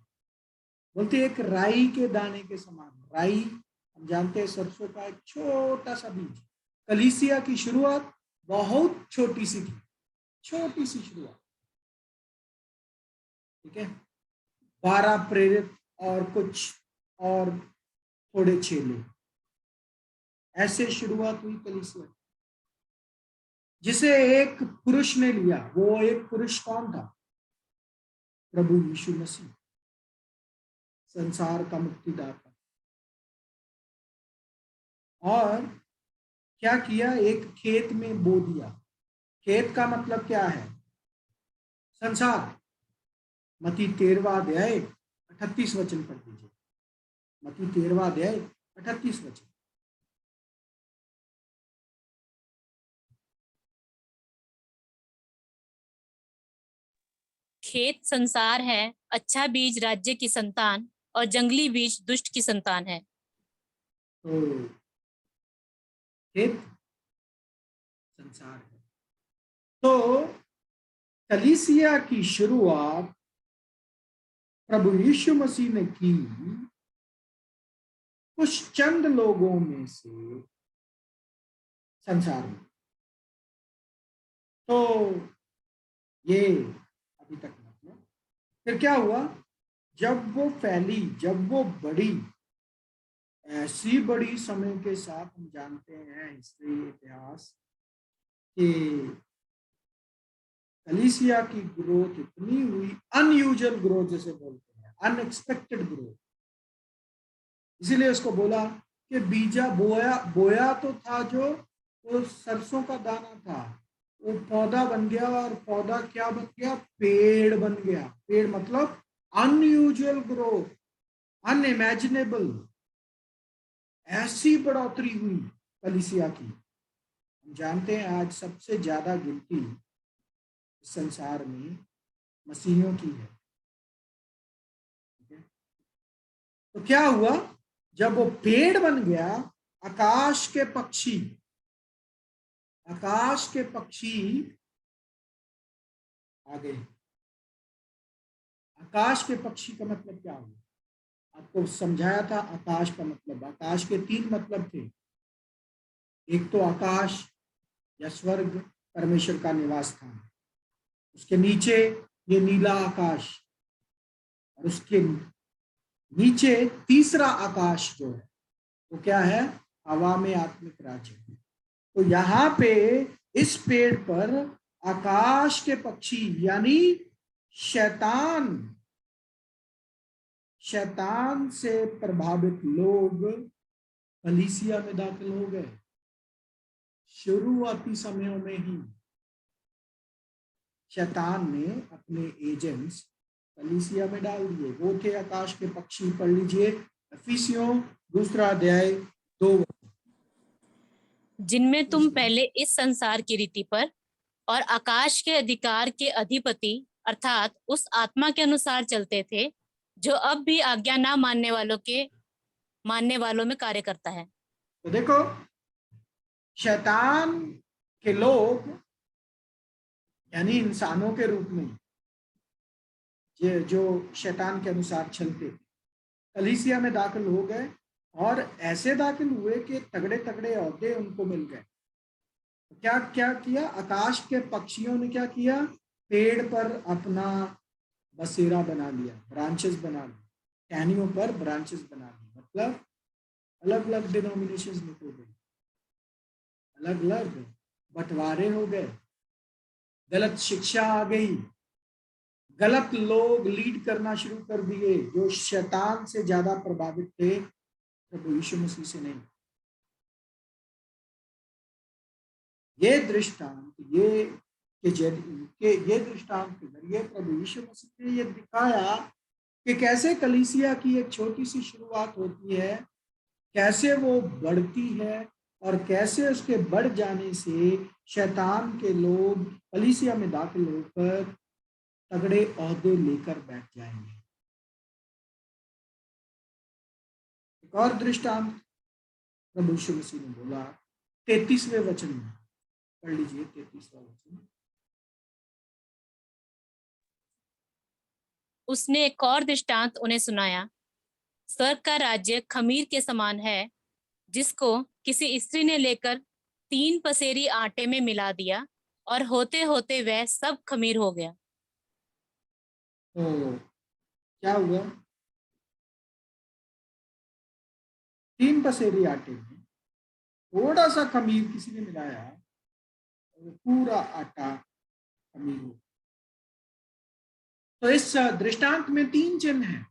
बोलते एक राई के दाने के समान। राई हम जानते हैं सरसों का एक छोटा सा बीज। कलीसिया की शुरुआत बहुत छोटी सी थी, छोटी सी शुरुआत, ठीक है। 12 प्रेरित और कुछ और थोड़े चेले, ऐसे शुरुआत हुई कलीसिया, जिसे एक पुरुष ने लिया। वो एक पुरुष कौन था? प्रभु यीशु मसीह, संसार का मुक्तिदाता। और क्या किया? एक खेत में बो दिया। खेत का मतलब क्या है? संसार। मत्ती 13वां अध्याय 38 वचन पढ़ दीजिए। मत्ती 13वां अध्याय 38 वचन। खेत संसार है, अच्छा बीज राज्य की संतान और जंगली बीज दुष्ट की संतान है। तो खेत संसार है। तो कलीसिया की शुरुआत प्रभु यीशु मसीह ने की कुछ चंद लोगों में से संसार में। तो ये अभी तक मतलब फिर क्या हुआ? जब वो फैली, जब वो बढ़ी, ऐसी बड़ी समय के साथ हम जानते हैं हिस्ट्री, इतिहास, कि कलीसिया की ग्रोथ इतनी हुई, अनयूजुअल ग्रोथ जैसे बोलते हैं, अनएक्सपेक्टेड ग्रोथ। इसीलिए उसको बोला कि बीजा बोया बोया तो था जो वो सरसों का दाना था, वो पौधा बन गया, और पौधा क्या बन गया? पेड़ बन गया। पेड़ मतलब अनयूजुअल ग्रोथ, अनइमेजिनेबल। ऐसी बढ़ोतरी हुई कलीसिया की। हम जानते हैं आज सबसे ज्यादा गिनती संसार में मसीहियों की है। तो क्या हुआ? जब वो पेड़ बन गया, आकाश के पक्षी, आकाश के पक्षी आ गए। आकाश के पक्षी का मतलब क्या हुआ? आपको समझाया था। आकाश का मतलब, आकाश के 3 मतलब थे। एक तो आकाश या स्वर्ग, परमेश्वर का निवास स्थान। उसके नीचे ये नीला आकाश, और उसके नीचे तीसरा आकाश जो है वो क्या है? हवा में आत्मिक राज्य। तो यहाँ पे इस पेड़ पर आकाश के पक्षी यानी शैतान, शैतान से प्रभावित लोग कलीसिया में दाखिल हो गए। शुरुआती समयों में ही शैतान ने अपने एजेंट्स कलीसिया में डाल दिए। वो थे आकाश के पक्षी। पढ़ लीजिए इफिसियों 2 अध्याय 2। जिनमें तुम पहले इस संसार की रीति पर और आकाश के अधिकार के अधिपति अर्थात उस आत्मा के अनुसार चलते थे, जो अब भी आज्ञा ना मानने वालों में कार्य करता है। तो देखो, शैतान के लोग यानी इंसानों के रूप में जो शैतान के अनुसार चलते कलीसिया में दाखिल हो गए, और ऐसे दाखिल हुए कि तगड़े तगड़े ओहदे उनको मिल गए। क्या क्या किया? आकाश के पक्षियों ने क्या किया? पेड़ पर अपना बसेरा बना लिया, ब्रांचेस बना ली, टहनियों पर ब्रांचेस बना ली। मतलब अलग अलग डिनोमिनेशंस निकल गई, अलग अलग बंटवारे हो गए, गलत शिक्षा आ गई, गलत लोग लीड करना शुरू कर दिए जो शैतान से ज्यादा प्रभावित थे, प्रभु यीशु मसीह से नहीं। ये दृष्टांत ये दृष्टांत के जरिए प्रभु यीशु मसीह ने ये दिखाया कि कैसे कलीसिया की एक छोटी सी शुरुआत होती है, कैसे वो बढ़ती है, और कैसे उसके बढ़ जाने से शैतान के लोग कलीसिया में दाखिल होकर तगड़े ओहदे लेकर बैठ जाएंगे। एक और दृष्टांत प्रभु यीशु मसीह ने बोला 33वें वचन में। पढ़ लीजिए 33वां वचन। उसने एक और दृष्टांत उन्हें सुनाया, स्वर्ग का राज्य खमीर के समान है, जिसको किसी स्त्री ने लेकर 3 पसेरी आटे में मिला दिया, और होते होते वह सब खमीर हो गया। तो क्या हुआ? 3 पसेरी आटे में थोड़ा सा खमीर किसी ने मिलाया, और पूरा आटा खमीर हो। तो इस दृष्टांत में 3 चिन्ह हैं: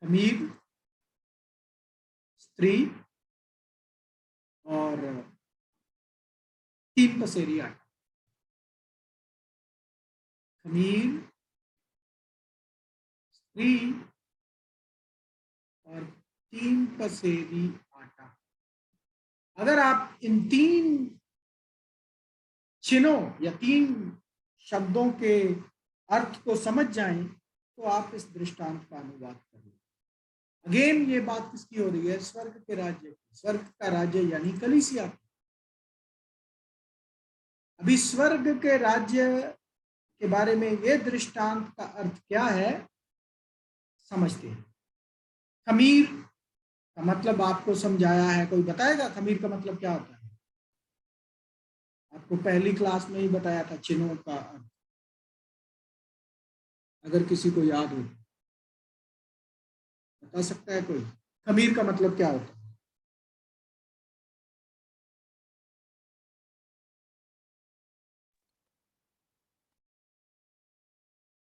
खमीर, स्त्री, और 3 पसेरी आटा, खमीर, स्त्री और 3 पसेरी आटा। अगर आप इन 3 चिन्हों या 3 शब्दों के अर्थ को समझ जाएं तो आप इस दृष्टांत का अनुवाद करें। अगेन ये बात किसकी हो रही है? स्वर्ग के राज्य की। स्वर्ग का राज्य यानी कलीसिया। अभी स्वर्ग के राज्य के बारे में ये दृष्टांत का अर्थ क्या है समझते हैं। खमीर का मतलब आपको समझाया है, कोई बताएगा खमीर का मतलब क्या होता है? आपको पहली क्लास में ही बताया था चिन्हों का अर्थ, अगर किसी को याद हो बता सकता है कोई? खमीर का मतलब क्या होता है?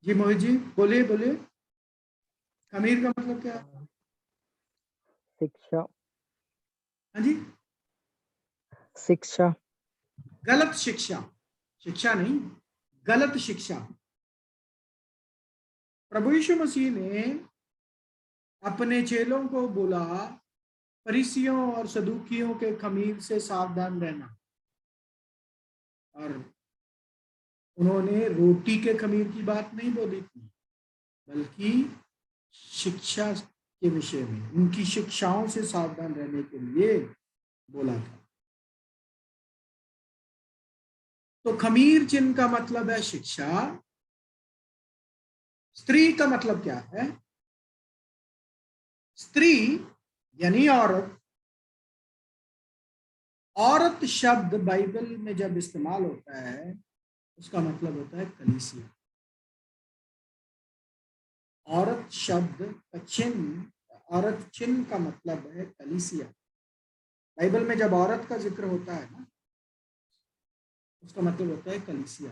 जी मोहित जी बोलिए बोलिए, खमीर का मतलब क्या है? शिक्षा। हाँ जी, शिक्षा। गलत शिक्षा, शिक्षा नहीं, गलत शिक्षा। प्रभु यीशु मसीह ने अपने चेलों को बोला फरीसियों और सदूकियों के खमीर से सावधान रहना, और उन्होंने रोटी के खमीर की बात नहीं बोली थी, बल्कि शिक्षा के विषय में उनकी शिक्षाओं से सावधान रहने के लिए बोला था। तो खमीर चिन्ह का मतलब है शिक्षा। स्त्री का मतलब क्या है? स्त्री यानी औरत। औरत शब्द बाइबल में जब इस्तेमाल होता है उसका मतलब होता है कलीसिया। औरत शब्द का चिन्ह, औरत चिन्ह का मतलब है कलीसिया। बाइबल में जब औरत का जिक्र होता है ना, उसका मतलब होता है कलीसिया।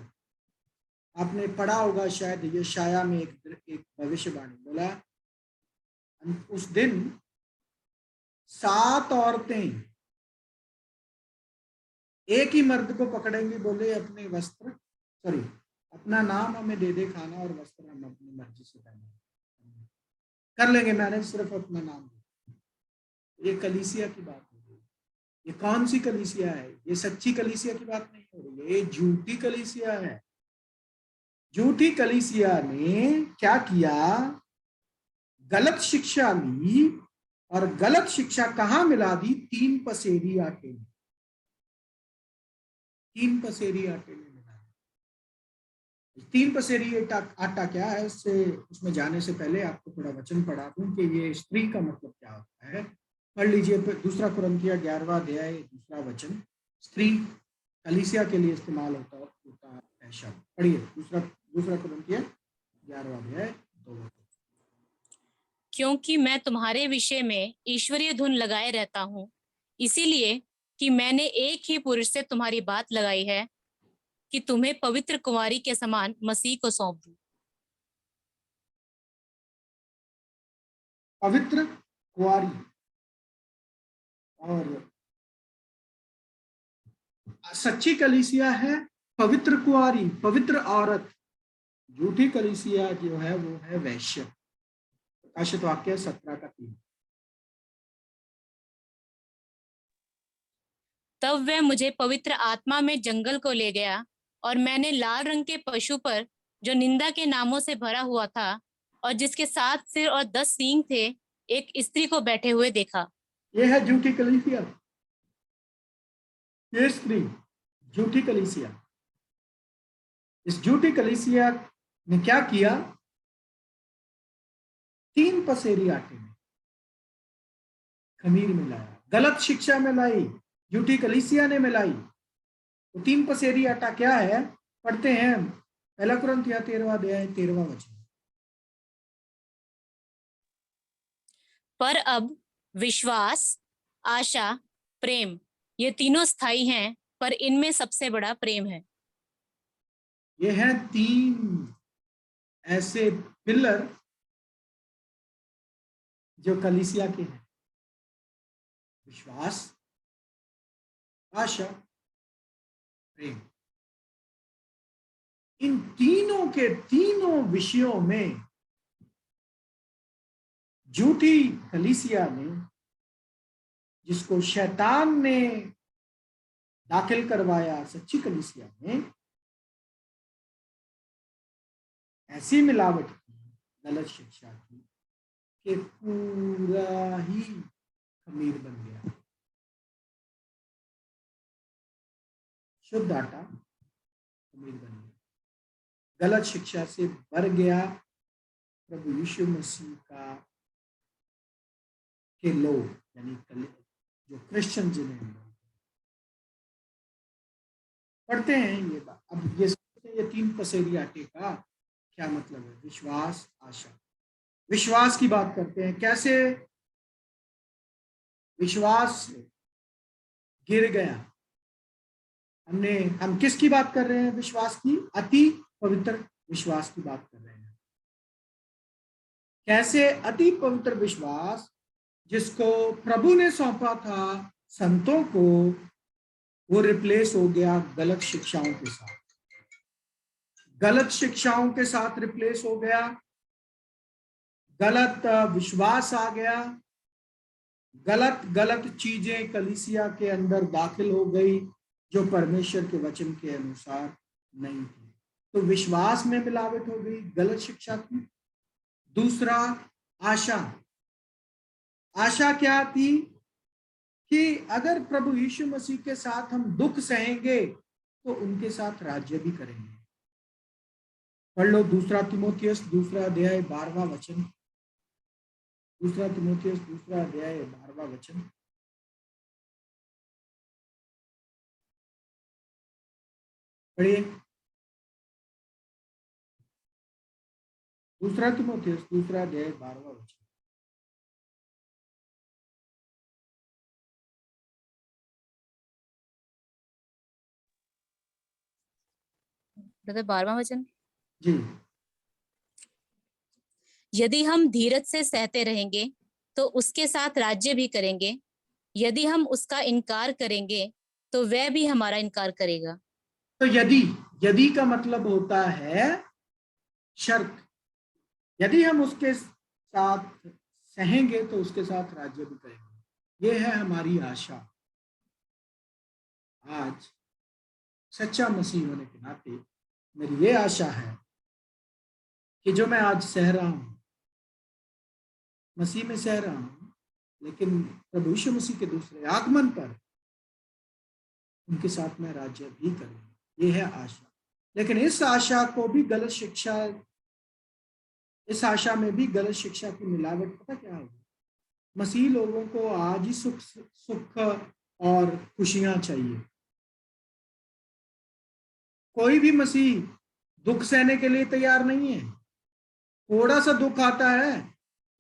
आपने पढ़ा होगा शायद यशाया में एक भविष्यवाणी बोला, उस दिन 7 औरतें एक ही मर्द को पकड़ेंगी, बोले अपने वस्त्र, सॉरी, अपना नाम हमें दे दे खाना और वस्त्र हम अपनी मर्जी से पहने कर लेंगे, मैंने सिर्फ अपना नाम दे। ये कलीसिया की बात हो रही है। ये कौन सी कलीसिया है? ये सच्ची कलीसिया की बात नहीं हो रही है, ये झूठी कलीसिया है। झूठी कलीसिया ने क्या किया? गलत शिक्षा ली और गलत शिक्षा कहां मिला दी? 3 पसेरी आटे में। 3 पसेरी आटे में मिला। 3 पसेरी आटा क्या है? उसमें जाने से पहले आपको थोड़ा वचन पढ़ा दूं कि ये स्त्री का मतलब क्या होता है। पढ़ लीजिए 2 कुरिन्थियों 11वां अध्याय 2 वचन। स्त्री कलीसिया के लिए इस्तेमाल होता है शब्द। पढ़िए 2 कुरिन्थियों 11वां अध्याय 2 वचन। क्योंकि मैं तुम्हारे विषय में ईश्वरीय धुन लगाए रहता हूँ, इसीलिए कि मैंने एक ही पुरुष से तुम्हारी बात लगाई है कि तुम्हें पवित्र कुंवारी के समान मसीह को सौंप दूं। पवित्र कुंवारी और सच्ची कलीसिया है पवित्र कुंवारी, पवित्र औरत। झूठी कलीसिया जो है वो है वैश्य। प्रकाशित वाक्य 17:3। तब वह मुझे पवित्र आत्मा में जंगल को ले गया और मैंने लाल रंग के पशु पर, जो निंदा के नामों से भरा हुआ था और जिसके 7 सिर और 10 सींग थे, एक स्त्री को बैठे हुए देखा। ये है झूठी कलीसिया, ये स्त्री झूठी कलीसिया। इस झूठी कलीसिया ने क्या किया? 3 पसेरी आटे में खमीर मिलाया, गलत शिक्षा में लाई, झूठी कलीसिया ने मिलाई। तो 3 पसेरी आटा क्या है? पढ़ते हैं 1 कुरिन्थियों 13वां अध्याय 13वां वचन। पर अब विश्वास, आशा, प्रेम, ये तीनों स्थायी हैं, पर इनमें सबसे बड़ा प्रेम है। ये हैं 3 ऐसे पिलर जो कलीसिया के हैं। विश्वास, आशा प्रेम। इन तीनों के तीनों विषयों में झूठी कलीसिया ने, जिसको शैतान ने दाखिल करवाया सच्ची कलीसिया में, ऐसी मिलावट की, गलत शिक्षा की कि पूरा ही खमीर बन गया। शुद्ध आटा खमीर बन गया, गलत शिक्षा से भर गया प्रभु यीशु मसीह का के लोग, यानी जो क्रिश्चियन जिन्हें हम पढ़ते हैं ये बात। अब ये 3 पसेरी आटे का क्या मतलब है? विश्वास, आशा। विश्वास की बात करते हैं, कैसे विश्वास गिर गया। हम किसकी बात कर रहे हैं? विश्वास की, अति पवित्र विश्वास की बात कर रहे हैं। कैसे अति पवित्र विश्वास, जिसको प्रभु ने सौंपा था संतों को, वो रिप्लेस हो गया गलत शिक्षाओं के साथ। गलत शिक्षाओं के साथ रिप्लेस हो गया, गलत विश्वास आ गया, गलत चीजें कलीसिया के अंदर दाखिल हो गई जो परमेश्वर के वचन के अनुसार नहीं थी। तो विश्वास में मिलावट हो गई गलत शिक्षा की। दूसरा, आशा। आशा क्या थी? कि अगर प्रभु यीशु मसीह के साथ हम दुख सहेंगे तो उनके साथ राज्य भी करेंगे। पढ़ लो 2 तिमोथियस 2 अध्याय 12वां वचन। 2 तिमोथियस 2 अध्याय 12वां वचन। पढ़िए 2 तिमोथियस 2 अध्याय 12वां वचन। ब्रदर 12वां वचन। जी, यदि हम धीरज से सहते रहेंगे तो उसके साथ राज्य भी करेंगे। यदि हम उसका इनकार करेंगे तो वह भी हमारा इनकार करेगा। तो यदि का मतलब होता है शर्त। यदि हम उसके साथ सहेंगे तो उसके साथ राज्य भी करेंगे। ये है हमारी आशा। आज सच्चा मसीह होने के नाते मेरी ये आशा है कि जो मैं आज सह रहा हूं, मसीह में सह रहा हूं, लेकिन प्रभु यीशु मसीह के दूसरे आगमन पर उनके साथ मैं राज्य भी करूंगा। ये है आशा। लेकिन इस आशा में भी गलत शिक्षा की मिलावट। पता क्या होगी? मसीह लोगों को आज ही सुख और खुशियां चाहिए। कोई भी मसीह दुख सहने के लिए तैयार नहीं है। थोड़ा सा दुख आता है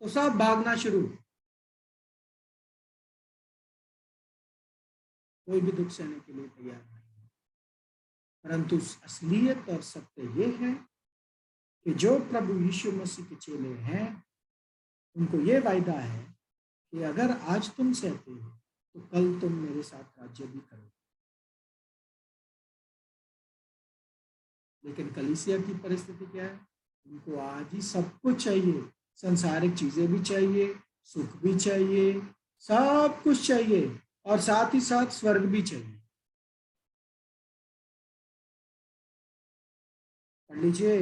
तो सब भागना शुरू। कोई भी दुख सहने के लिए तैयार नहीं है। परंतु असलियत और सत्य ये है कि जो प्रभु यीशु मसीह के चेले हैं, उनको ये वायदा है कि अगर आज तुम सहते हो तो कल तुम मेरे साथ राज्य भी करोगे। लेकिन कलीसिया की परिस्थिति क्या है? उनको आज ही सब कुछ चाहिए। संसारिक चीजें भी चाहिए, सुख भी चाहिए, सब कुछ चाहिए, और साथ ही साथ स्वर्ग भी चाहिए। पढ़ लीजिए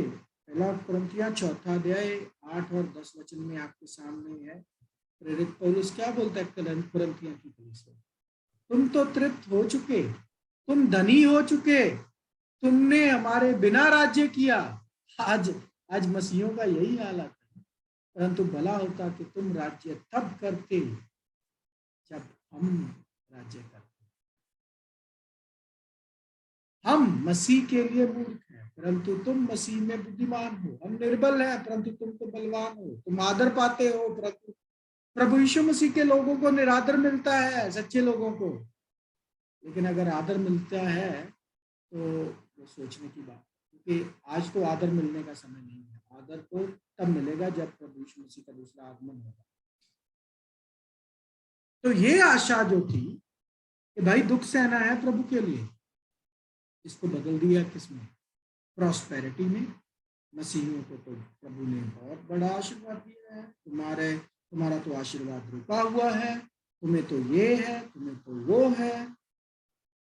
1 कुरिन्थियों 4 अध्याय 8 और 10 वचन में आपके सामने है। प्रेरित पौलुस क्या बोलता है कुरिन्थियों की कलीसिया? तुम तो तृप्त हो चुके, तुम धनी हो चुके, तुमने हमारे बिना राज्य किया। आज मसीहों का यही हालत है। परंतु भला होता कि तुम राज्य तब करते जब हम राज्य करते। हम मसीह के लिए मूर्ख हैं, परंतु तुम मसीह में बुद्धिमान हो। हम निर्बल हैं, परंतु तुम तो बलवान हो। तुम आदर पाते हो, परंतु प्रभु यीशु मसीह के लोगों को निरादर मिलता है, सच्चे लोगों को। लेकिन अगर आदर मिलता है तो वो सोचने की बात, क्योंकि आज तो आदर मिलने का समय नहीं है। आदर तो तब मिलेगा जब प्रभु यीशु मसीह का दूसरा आगमन होगा। तो ये आशा जो थी कि भाई दुख सहना है प्रभु के लिए, इसको बदल दिया किसमें? प्रॉस्पेरिटी में। मसीहियों को तो प्रभु ने बहुत बड़ा आशीर्वाद दिया है, तुम्हारा तो आशीर्वाद रुका हुआ है, तुम्हें तो ये है, तुम्हें तो वो है।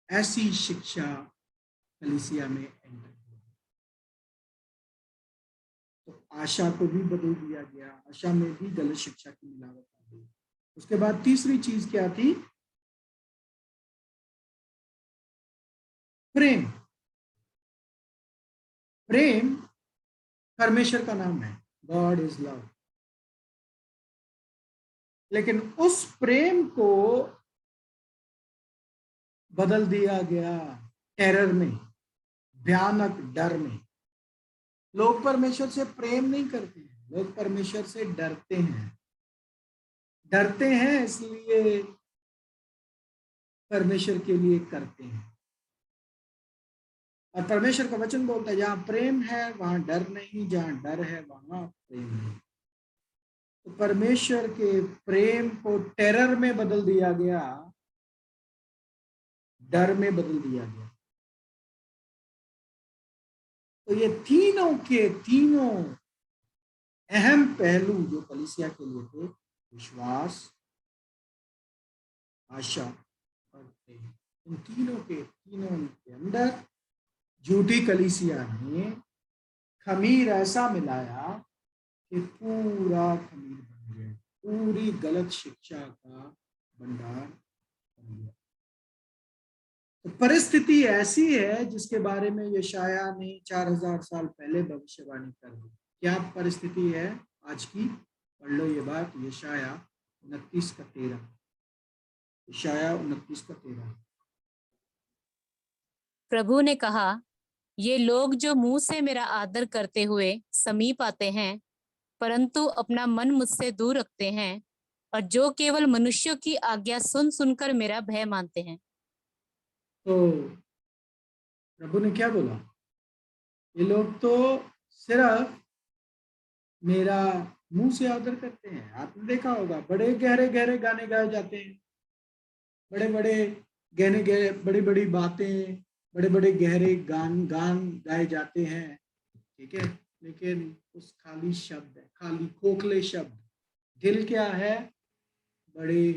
ऐसी शिक्षा कलीसिया में एंटर हुई। तो आशा को भी बदल दिया गया, आशा में भी गलत शिक्षा की मिलावट आ गई। उसके बाद तीसरी चीज क्या थी? प्रेम। प्रेम परमेश्वर का नाम है, गॉड इज लव। लेकिन उस प्रेम को बदल दिया गया टेरर में, भयानक डर में। लोग परमेश्वर से प्रेम नहीं करते हैं, लोग परमेश्वर से डरते हैं। डरते हैं इसलिए परमेश्वर के लिए करते हैं। और परमेश्वर का वचन बोलता है जहां प्रेम है वहां डर नहीं, जहां डर है वहां प्रेम नहीं। तो परमेश्वर के प्रेम को टेरर में बदल दिया गया, डर में बदल दिया गया। तो ये तीनों के तीनों अहम पहलू जो कलीसिया के लिए थे, विश्वास, आशा और प्रेम, इन तीनों के अंदर झूठी कलीसिया ने खमीर ऐसा मिलाया कि पूरा खमीर बन गया, पूरी गलत शिक्षा का भंडार बन गया। तो परिस्थिति ऐसी है जिसके बारे में यशाया ने 4000 साल पहले भविष्यवाणी कर दी। क्या परिस्थिति है आज की? पढ़ लो ये बात, यशाया 29:13। यशाया 29:13। प्रभु ने कहा, ये लोग जो मुंह से मेरा आदर करते हुए समीप आते हैं, परंतु अपना मन मुझसे दूर रखते हैं, और जो केवल मनुष्यों की आज्ञा सुन सुनकर मेरा भय मानते हैं। तो प्रभु ने क्या बोला? ये लोग तो सिर्फ मेरा मुंह से आदर करते हैं। आपने देखा होगा बड़े गहरे गहरे गाने गाए जाते हैं, बड़े बड़े गहने गहरे, बड़ी बड़ी बातें, बड़े बड़े गहरे गान गाए जाते हैं, ठीक है। लेकिन उस खाली शब्द है, खाली खोखले शब्द। दिल क्या है? बड़े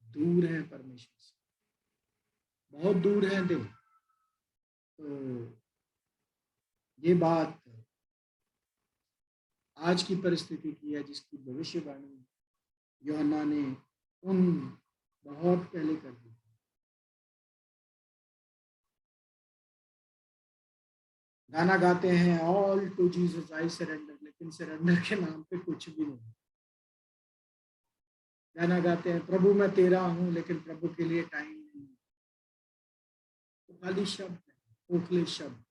दूर है परमेश्वर से, बहुत दूर है दिल। तो ये बात आज की परिस्थिति की है, जिसकी भविष्यवाणी यूहन्ना ने उन बहुत पहले कर दी। गाना गाते हैं all to Jesus I surrender, लेकिन सरेंडर के नाम पे कुछ भी नहीं। गाना गाते हैं प्रभु मैं तेरा हूं, लेकिन प्रभु के लिए टाइम नहीं। तो खाली शब्द है, खोखले शब्द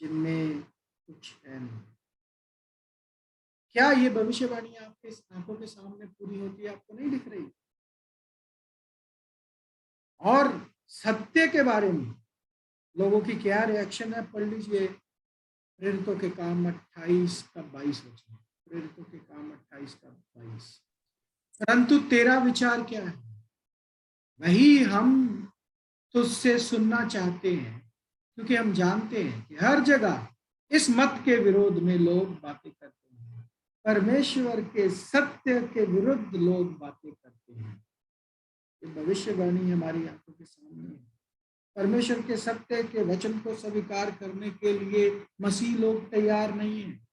जिनमें कुछ है नहीं। क्या ये भविष्यवाणी आपके आंखों के सामने पूरी होती है? आपको नहीं दिख रही? और सत्य के बारे में लोगों की क्या रिएक्शन है? पढ़ लीजिए प्रेरितों के काम 28:22। प्रेरितों के काम 28:22। परंतु तेरा विचार क्या है, वही हम तुझसे सुनना चाहते हैं, क्योंकि हम जानते हैं कि हर जगह इस मत के विरोध में लोग बातें करते हैं, परमेश्वर के सत्य के विरुद्ध लोग बातें करते हैं। ये भविष्यवाणी हमारी आंखों के सामने है। परमेश्वर के सत्य के वचन को स्वीकार करने के लिए मसीह लोग तैयार नहीं है।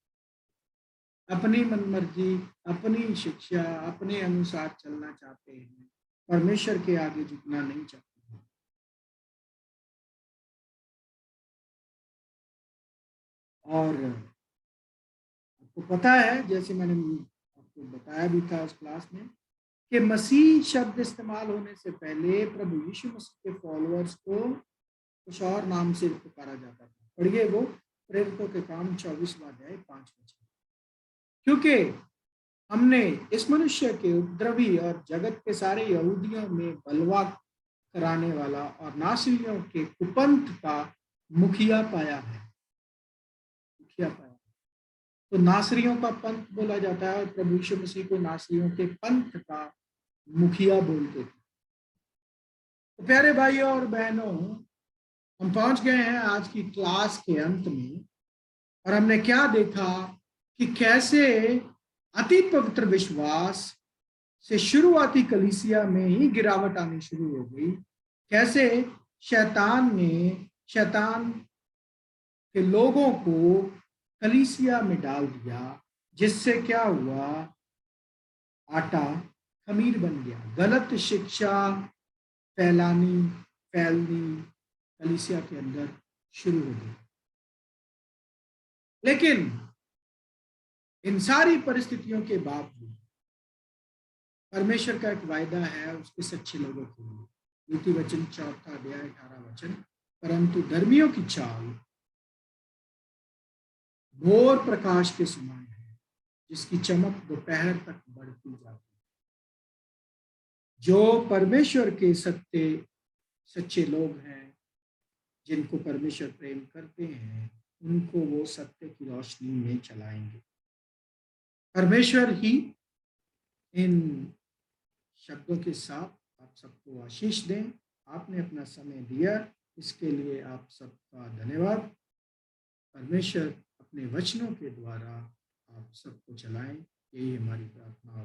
अपनी मनमर्जी, अपनी शिक्षा, अपने अनुसार चलना चाहते हैं, परमेश्वर के आगे झुकना नहीं चाहते हैं। और आपको पता है, जैसे मैंने आपको बताया भी था उस क्लास में, कि मसीह शब्द इस्तेमाल होने से पहले प्रभु यीशु मसीह के फॉलोअर्स को कुछ और नाम से पुकारा जाता था। पढ़िए वो प्रेरितों के काम 24वां अध्याय 5 वचन। क्योंकि हमने इस मनुष्य के उपद्रवी और जगत के सारे यहूदियों में बलवा कराने वाला और नासरियों के कुपंथ का मुखिया पाया है। मुखिया पाया। तो नासरियों का पंथ बोला जाता है, और प्रभु यीशु मसीह को नासरियों के पंथ का मुखिया बोलते थे। तो प्यारे भाइयों और बहनों, हम पहुंच गए हैं आज की क्लास के अंत में, और हमने क्या देखा कि कैसे अति पवित्र विश्वास से शुरुआती कलीसिया में ही गिरावट आनी शुरू हो गई। कैसे शैतान के लोगों को कलीसिया में डाल दिया, जिससे क्या हुआ, आटा खमीर बन गया। गलत शिक्षा फैलनी कलीसिया के अंदर शुरू हो गई। लेकिन इन सारी परिस्थितियों के बावजूद परमेश्वर का एक वायदा है उसके सच्चे लोगों के लिए। नीति वचन 4 अध्याय 18 वचन, परंतु धर्मियों की चाल भोर प्रकाश के समान है, जिसकी चमक दोपहर तक बढ़ती जाती है। जो परमेश्वर के सच्चे लोग हैं, जिनको परमेश्वर प्रेम करते हैं, उनको वो सत्य की रोशनी में चलाएंगे। परमेश्वर ही इन शब्दों के साथ आप सबको आशीष दें। आपने अपना समय दिया, इसके लिए आप सबका धन्यवाद। परमेश्वर अपने वचनों के द्वारा आप सबको चलाएं, यही हमारी प्रार्थना और